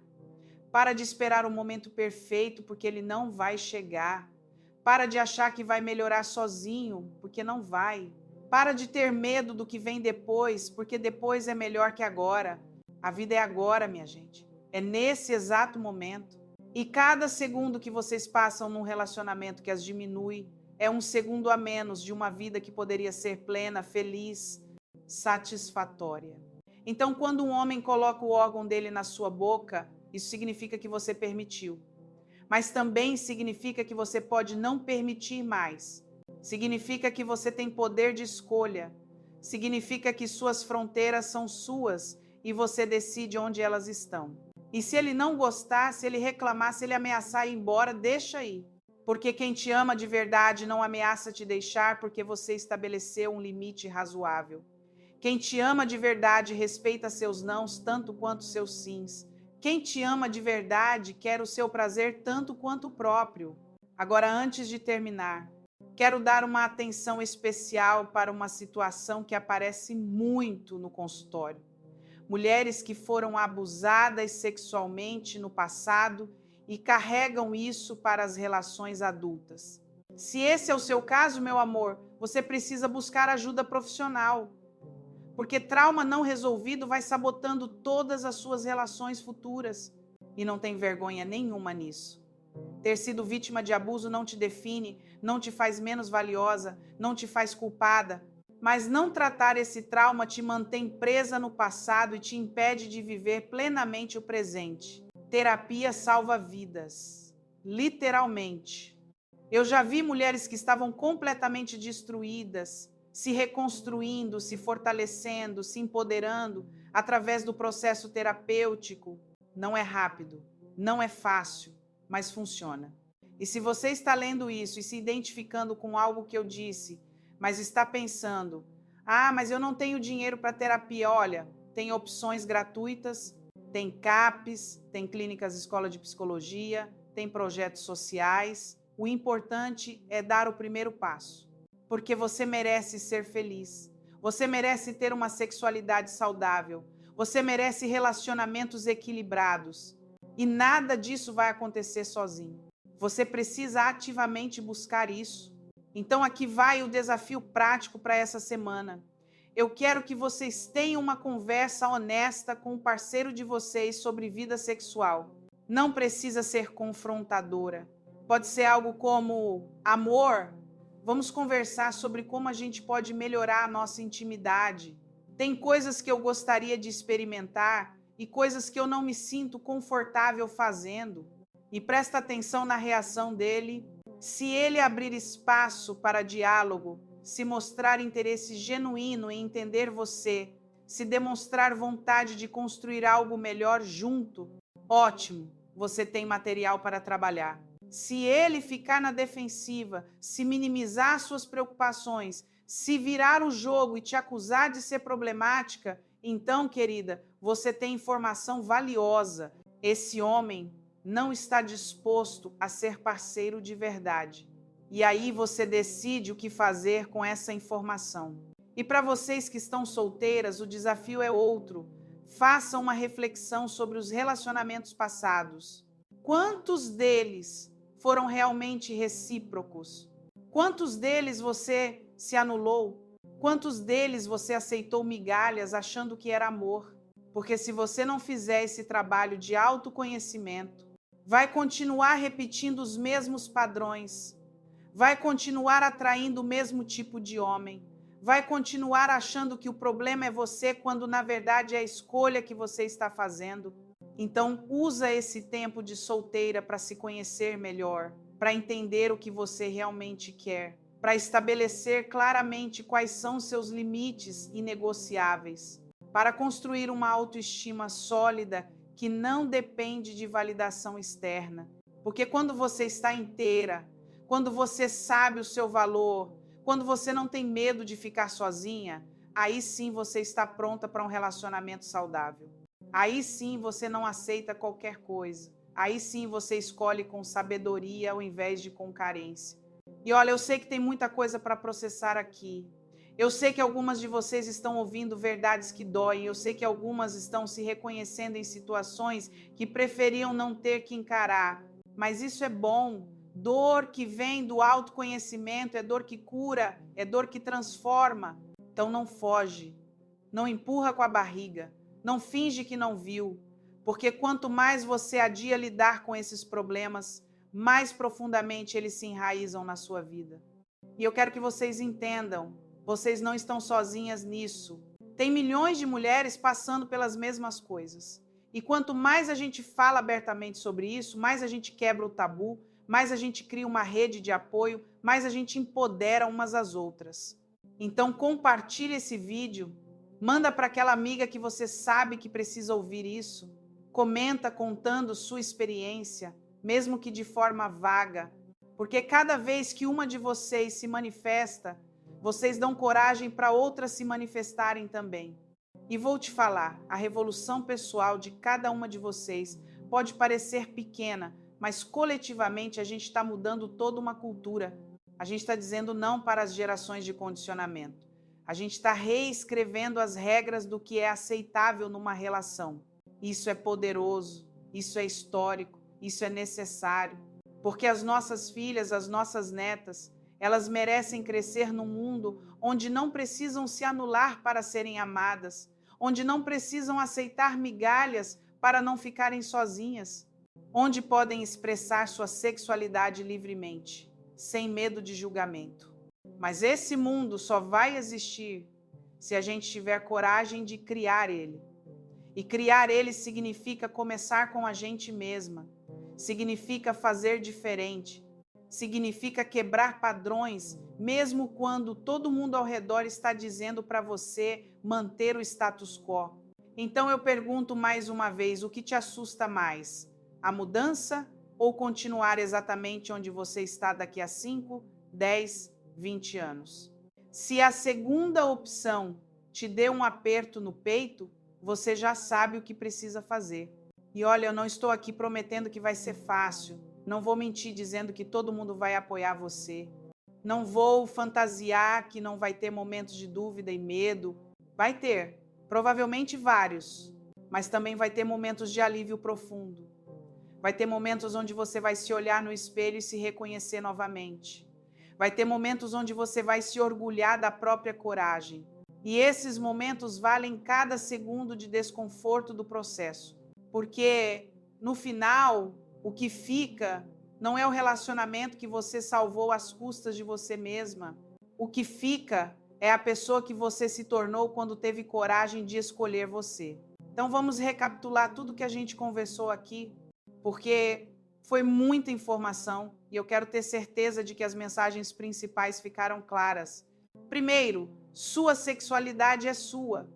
Para de esperar o momento perfeito, porque ele não vai chegar. Para de achar que vai melhorar sozinho, porque não vai. Para de ter medo do que vem depois, porque depois é melhor que agora. A vida é agora, minha gente. É nesse exato momento. E cada segundo que vocês passam num relacionamento que as diminui, é um segundo a menos de uma vida que poderia ser plena, feliz, satisfatória. Então, quando um homem coloca o órgão dele na sua boca, isso significa que você permitiu. Mas também significa que você pode não permitir mais. Significa que você tem poder de escolha. Significa que suas fronteiras são suas e você decide onde elas estão. E se ele não gostar, se ele reclamar, se ele ameaçar ir embora, deixa aí. Porque quem te ama de verdade não ameaça te deixar porque você estabeleceu um limite razoável. Quem te ama de verdade respeita seus nãos tanto quanto seus sims. Quem te ama de verdade quer o seu prazer tanto quanto o próprio. Agora, antes de terminar, quero dar uma atenção especial para uma situação que aparece muito no consultório. Mulheres que foram abusadas sexualmente no passado e carregam isso para as relações adultas. Se esse é o seu caso, meu amor, você precisa buscar ajuda profissional. Porque trauma não resolvido vai sabotando todas as suas relações futuras. E não tem vergonha nenhuma nisso. Ter sido vítima de abuso não te define, não te faz menos valiosa, não te faz culpada. Mas não tratar esse trauma te mantém presa no passado e te impede de viver plenamente o presente. Terapia salva vidas. Literalmente. Eu já vi mulheres que estavam completamente destruídas, se reconstruindo, se fortalecendo, se empoderando através do processo terapêutico. Não é rápido, não é fácil, mas funciona. E se você está lendo isso e se identificando com algo que eu disse, mas está pensando, mas eu não tenho dinheiro para terapia, olha, tem opções gratuitas, tem CAPs, tem clínicas escola de psicologia, tem projetos sociais. O importante é dar o primeiro passo, porque você merece ser feliz, você merece ter uma sexualidade saudável, você merece relacionamentos equilibrados e nada disso vai acontecer sozinho. Você precisa ativamente buscar isso. Então aqui vai o desafio prático para essa semana. Eu quero que vocês tenham uma conversa honesta com o parceiro de vocês sobre vida sexual. Não precisa ser confrontadora. Pode ser algo como: amor, vamos conversar sobre como a gente pode melhorar a nossa intimidade. Tem coisas que eu gostaria de experimentar e coisas que eu não me sinto confortável fazendo. E presta atenção na reação dele. Se ele abrir espaço para diálogo, se mostrar interesse genuíno em entender você, se demonstrar vontade de construir algo melhor junto, ótimo, você tem material para trabalhar. Se ele ficar na defensiva, se minimizar suas preocupações, se virar o jogo e te acusar de ser problemática, Então, querida, você tem informação valiosa. Esse homem não está disposto a ser parceiro de verdade. E aí você decide o que fazer com essa informação. E para vocês que estão solteiras, o desafio é outro. Façam uma reflexão sobre os relacionamentos passados. Quantos deles foram realmente recíprocos? Quantos deles você se anulou? Quantos deles você aceitou migalhas achando que era amor? Porque se você não fizer esse trabalho de autoconhecimento, vai continuar repetindo os mesmos padrões, vai continuar atraindo o mesmo tipo de homem, vai continuar achando que o problema é você, quando na verdade é a escolha que você está fazendo. Então, usa esse tempo de solteira para se conhecer melhor, para entender o que você realmente quer, para estabelecer claramente quais são seus limites inegociáveis, para construir uma autoestima sólida que não depende de validação externa. Porque quando você está inteira, quando você sabe o seu valor, quando você não tem medo de ficar sozinha, aí sim você está pronta para um relacionamento saudável. Aí sim você não aceita qualquer coisa. Aí sim você escolhe com sabedoria ao invés de com carência. E olha, eu sei que tem muita coisa para processar aqui. Eu sei que algumas de vocês estão ouvindo verdades que doem. Eu sei que algumas estão se reconhecendo em situações que preferiam não ter que encarar. Mas isso é bom. Dor que vem do autoconhecimento é dor que cura, é dor que transforma. Então não foge, não empurra com a barriga. Não finge que não viu, porque quanto mais você adia lidar com esses problemas, mais profundamente eles se enraizam na sua vida. E eu quero que vocês entendam, vocês não estão sozinhas nisso. Tem milhões de mulheres passando pelas mesmas coisas. E quanto mais a gente fala abertamente sobre isso, mais a gente quebra o tabu, mais a gente cria uma rede de apoio, mais a gente empodera umas às outras. Então compartilhe esse vídeo. Manda para aquela amiga que você sabe que precisa ouvir isso. Comenta contando sua experiência, mesmo que de forma vaga. Porque cada vez que uma de vocês se manifesta, vocês dão coragem para outras se manifestarem também. E vou te falar, a revolução pessoal de cada uma de vocês pode parecer pequena, mas coletivamente a gente está mudando toda uma cultura. A gente está dizendo não para as gerações de condicionamento. A gente está reescrevendo as regras do que é aceitável numa relação. Isso é poderoso, isso é histórico, isso é necessário. Porque as nossas filhas, as nossas netas, elas merecem crescer num mundo onde não precisam se anular para serem amadas, onde não precisam aceitar migalhas para não ficarem sozinhas, onde podem expressar sua sexualidade livremente, sem medo de julgamento. Mas esse mundo só vai existir se a gente tiver coragem de criar ele. E criar ele significa começar com a gente mesma, significa fazer diferente, significa quebrar padrões, mesmo quando todo mundo ao redor está dizendo para você manter o status quo. Então eu pergunto mais uma vez, o que te assusta mais? A mudança ou continuar exatamente onde você está daqui a 5, 10, 20 anos? Se a segunda opção te deu um aperto no peito, você já sabe o que precisa fazer. E olha, eu não estou aqui prometendo que vai ser fácil. Não vou mentir dizendo que todo mundo vai apoiar você. Não vou fantasiar que não vai ter momentos de dúvida e medo. Vai ter, provavelmente vários, mas também vai ter momentos de alívio profundo. Vai ter momentos onde você vai se olhar no espelho e se reconhecer novamente. Vai ter momentos onde você vai se orgulhar da própria coragem. E esses momentos valem cada segundo de desconforto do processo. Porque, no final, o que fica não é o relacionamento que você salvou às custas de você mesma. O que fica é a pessoa que você se tornou quando teve coragem de escolher você. Então vamos recapitular tudo que a gente conversou aqui, porque foi muita informação e eu quero ter certeza de que as mensagens principais ficaram claras. Primeiro, sua sexualidade é sua.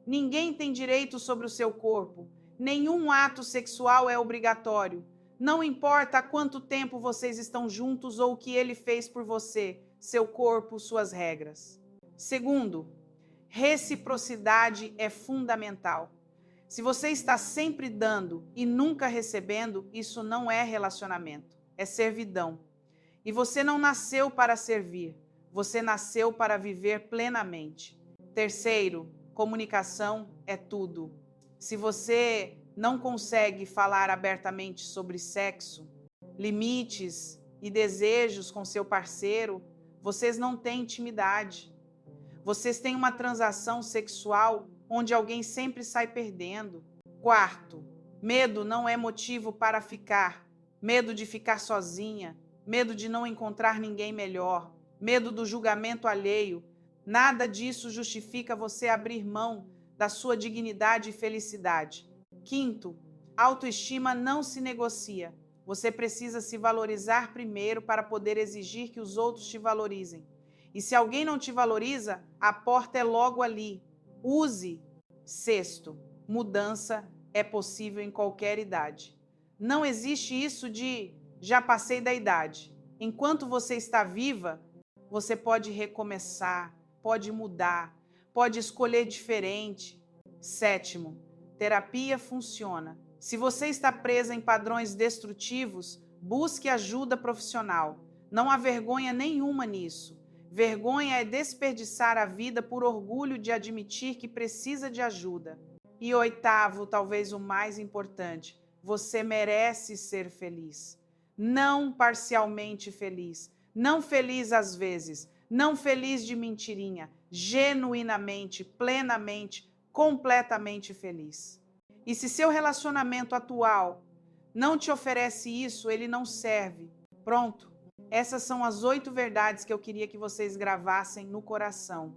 Ninguém tem direito sobre o seu corpo. Nenhum ato sexual é obrigatório. Não importa há quanto tempo vocês estão juntos ou o que ele fez por você, seu corpo, suas regras. Segundo, Reciprocidade é fundamental. Se você está sempre dando e nunca recebendo, isso não é relacionamento, é servidão. E você não nasceu para servir, você nasceu para viver plenamente. Terceiro, comunicação é tudo. Se você não consegue falar abertamente sobre sexo, limites e desejos com seu parceiro, vocês não têm intimidade. Vocês têm uma transação sexual onde alguém sempre sai perdendo. Quarto, medo não é motivo para ficar. Medo de ficar sozinha, medo de não encontrar ninguém melhor, medo do julgamento alheio. Nada disso justifica você abrir mão da sua dignidade e felicidade. Quinto, autoestima não se negocia. Você precisa se valorizar primeiro para poder exigir que os outros te valorizem. E se alguém não te valoriza, a porta é logo ali. Use. Sexto, mudança é possível em qualquer idade. Não existe isso de já passei da idade. Enquanto você está viva, você pode recomeçar, pode mudar, pode escolher diferente. Sétimo, terapia funciona. Se você está presa em padrões destrutivos, busque ajuda profissional. Não há vergonha nenhuma nisso. Vergonha é desperdiçar a vida por orgulho de admitir que precisa de ajuda. E oitavo, talvez o mais importante, você merece ser feliz. Não parcialmente feliz, não feliz às vezes, não feliz de mentirinha, genuinamente, plenamente, completamente feliz. E se seu relacionamento atual não te oferece isso, ele não serve. Pronto. Essas são as 8 verdades que eu queria que vocês gravassem no coração.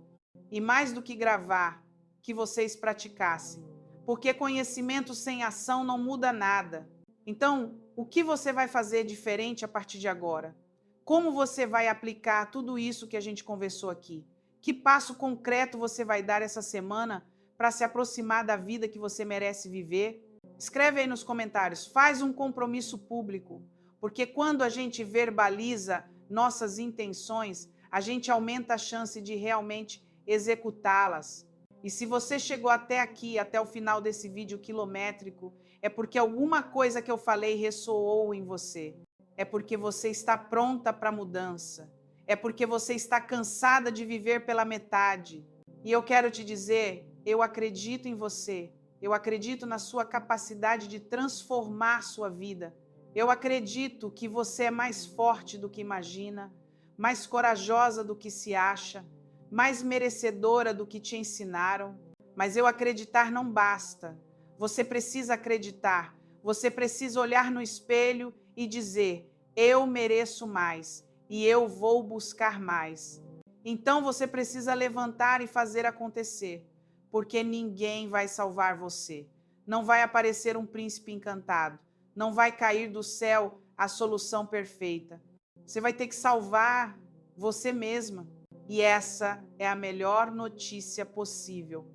E mais do que gravar, que vocês praticassem. Porque conhecimento sem ação não muda nada. Então, o que você vai fazer diferente a partir de agora? Como você vai aplicar tudo isso que a gente conversou aqui? Que passo concreto você vai dar essa semana para se aproximar da vida que você merece viver? Escreve aí nos comentários. Faz um compromisso público. Porque quando a gente verbaliza nossas intenções, a gente aumenta a chance de realmente executá-las. E se você chegou até aqui, até o final desse vídeo quilométrico, é porque alguma coisa que eu falei ressoou em você. É porque você está pronta para a mudança. É porque você está cansada de viver pela metade. E eu quero te dizer, eu acredito em você. Eu acredito na sua capacidade de transformar sua vida. Eu acredito que você é mais forte do que imagina, mais corajosa do que se acha, mais merecedora do que te ensinaram. Mas eu acreditar não basta. Você precisa acreditar. Você precisa olhar no espelho e dizer: eu mereço mais e eu vou buscar mais. Então você precisa levantar e fazer acontecer, porque ninguém vai salvar você. Não vai aparecer um príncipe encantado. Não vai cair do céu a solução perfeita. Você vai ter que salvar você mesma. E essa é a melhor notícia possível,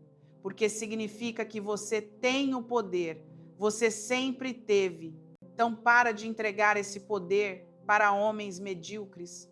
porque significa que você tem o poder. Você sempre teve. Então para de entregar esse poder para homens medíocres.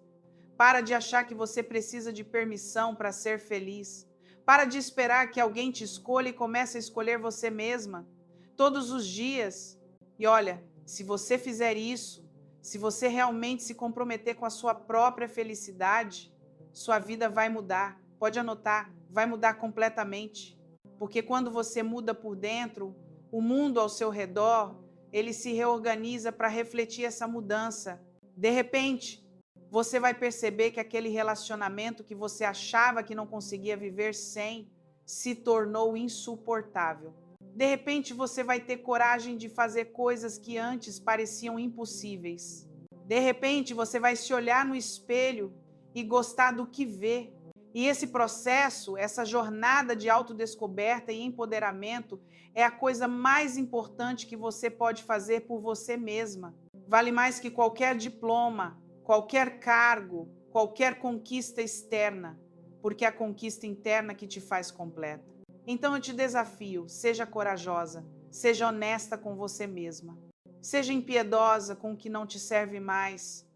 Para de achar que você precisa de permissão para ser feliz. Para de esperar que alguém te escolha e comece a escolher você mesma todos os dias. E olha, se você fizer isso, se você realmente se comprometer com a sua própria felicidade, sua vida vai mudar. Pode anotar, vai mudar completamente. Porque quando você muda por dentro, o mundo ao seu redor, ele se reorganiza para refletir essa mudança. De repente, você vai perceber que aquele relacionamento que você achava que não conseguia viver sem, se tornou insuportável. De repente, você vai ter coragem de fazer coisas que antes pareciam impossíveis. De repente, você vai se olhar no espelho e gostar do que vê. E esse processo, essa jornada de autodescoberta e empoderamento é a coisa mais importante que você pode fazer por você mesma. Vale mais que qualquer diploma, qualquer cargo, qualquer conquista externa, porque é a conquista interna que te faz completa. Então eu te desafio, seja corajosa, seja honesta com você mesma, seja impiedosa com o que não te serve mais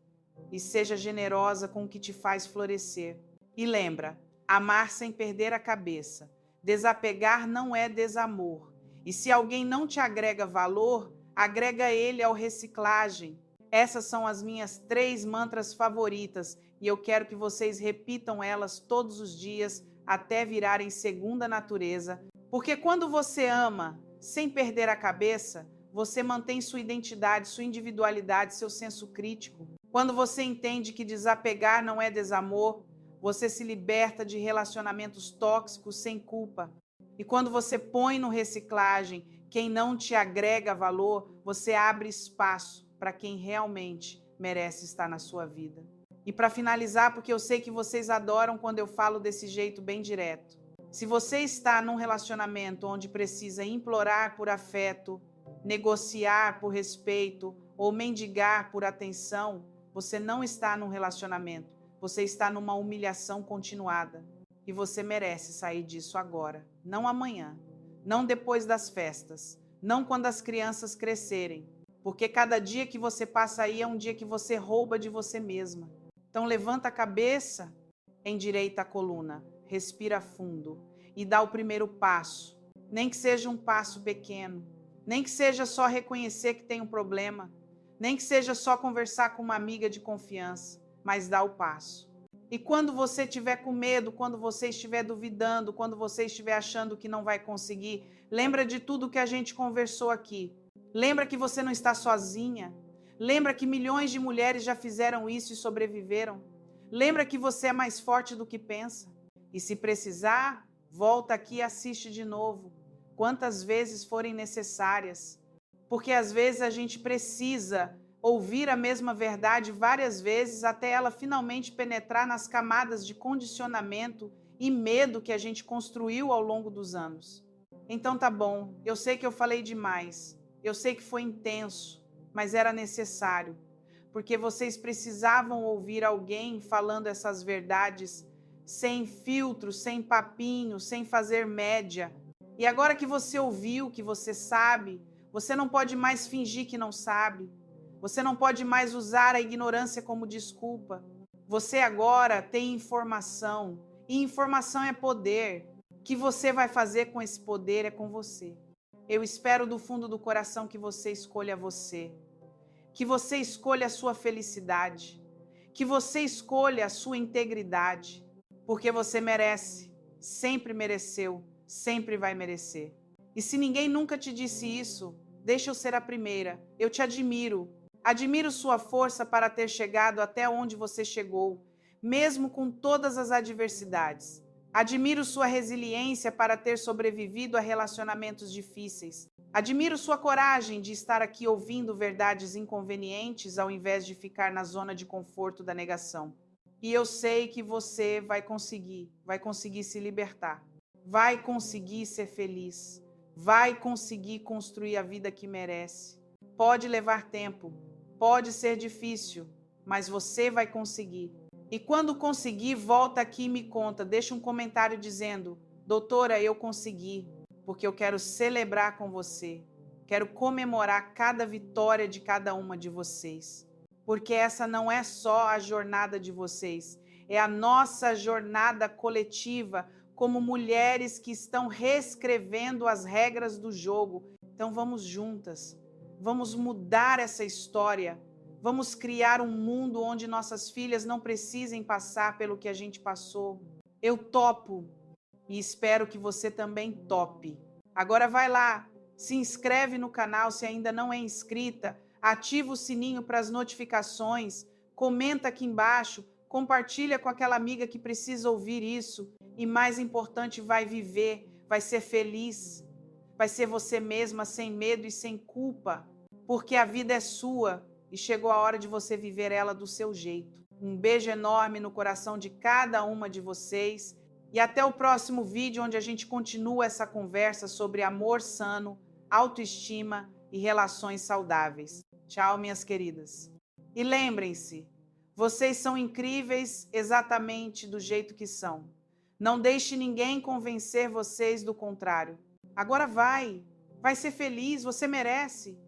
e seja generosa com o que te faz florescer. E lembra, Amar sem perder a cabeça. Desapegar não é desamor. E se alguém não te agrega valor, agrega ele ao reciclagem. Essas são as minhas 3 mantras favoritas e eu quero que vocês repitam elas todos os dias até virarem segunda natureza. Porque quando você ama sem perder a cabeça, você mantém sua identidade, sua individualidade, seu senso crítico. Quando você entende que desapegar não é desamor, você se liberta de relacionamentos tóxicos sem culpa. E quando você põe no reciclagem quem não te agrega valor, você abre espaço para quem realmente merece estar na sua vida. E para finalizar, porque eu sei que vocês adoram quando eu falo desse jeito bem direto. Se você está num relacionamento onde precisa implorar por afeto, negociar por respeito ou mendigar por atenção, você não está num relacionamento. Você está numa humilhação continuada. E você merece sair disso agora, não amanhã, não depois das festas, não quando as crianças crescerem. Porque cada dia que você passa aí é um dia que você rouba de você mesma. Então levanta a cabeça, endireita a coluna, respira fundo e dá o primeiro passo. Nem que seja um passo pequeno, nem que seja só reconhecer que tem um problema, nem que seja só conversar com uma amiga de confiança, mas dá o passo. E quando você estiver com medo, quando você estiver duvidando, quando você estiver achando que não vai conseguir, lembra de tudo que a gente conversou aqui. Lembra que você não está sozinha. Lembra que milhões de mulheres já fizeram isso e sobreviveram. Lembra que você é mais forte do que pensa. E se precisar, volta aqui e assiste de novo, quantas vezes forem necessárias. Porque às vezes a gente precisa ouvir a mesma verdade várias vezes até ela finalmente penetrar nas camadas de condicionamento e medo que a gente construiu ao longo dos anos. Então tá bom, eu sei que eu falei demais, eu sei que foi intenso, mas era necessário, porque vocês precisavam ouvir alguém falando essas verdades sem filtro, sem papinho, sem fazer média. E agora que você ouviu, que você sabe, você não pode mais fingir que não sabe. Você não pode mais usar a ignorância como desculpa. Você agora tem informação, e informação é poder. O que você vai fazer com esse poder é com você. Eu espero do fundo do coração que você escolha você, que você escolha a sua felicidade, que você escolha a sua integridade, porque você merece, sempre mereceu, sempre vai merecer. E se ninguém nunca te disse isso, deixa eu ser a primeira. Eu te admiro. Admiro sua força para ter chegado até onde você chegou, mesmo com todas as adversidades. Admiro sua resiliência para ter sobrevivido a relacionamentos difíceis. Admiro sua coragem de estar aqui ouvindo verdades inconvenientes ao invés de ficar na zona de conforto da negação. E eu sei que você vai conseguir se libertar, vai conseguir ser feliz, vai conseguir construir a vida que merece. Pode levar tempo, pode ser difícil, mas você vai conseguir. E quando conseguir, volta aqui e me conta, deixa um comentário dizendo: doutora, eu consegui, porque eu quero celebrar com você, quero comemorar cada vitória de cada uma de vocês. Porque essa não é só a jornada de vocês, é a nossa jornada coletiva como mulheres que estão reescrevendo as regras do jogo. Então vamos juntas, vamos mudar essa história, vamos criar um mundo onde nossas filhas não precisem passar pelo que a gente passou. Eu topo e espero que você também tope. Agora vai lá, se inscreve no canal se ainda não é inscrita, ativa o sininho para as notificações, comenta aqui embaixo, compartilha com aquela amiga que precisa ouvir isso e, mais importante, vai viver, vai ser feliz, vai ser você mesma sem medo e sem culpa, porque a vida é sua e chegou a hora de você viver ela do seu jeito. Um beijo enorme no coração de cada uma de vocês e até o próximo vídeo onde a gente continua essa conversa sobre amor sano, autoestima e relações saudáveis. Tchau, minhas queridas. E lembrem-se, vocês são incríveis exatamente do jeito que são. Não deixe ninguém convencer vocês do contrário. Agora vai ser feliz, você merece.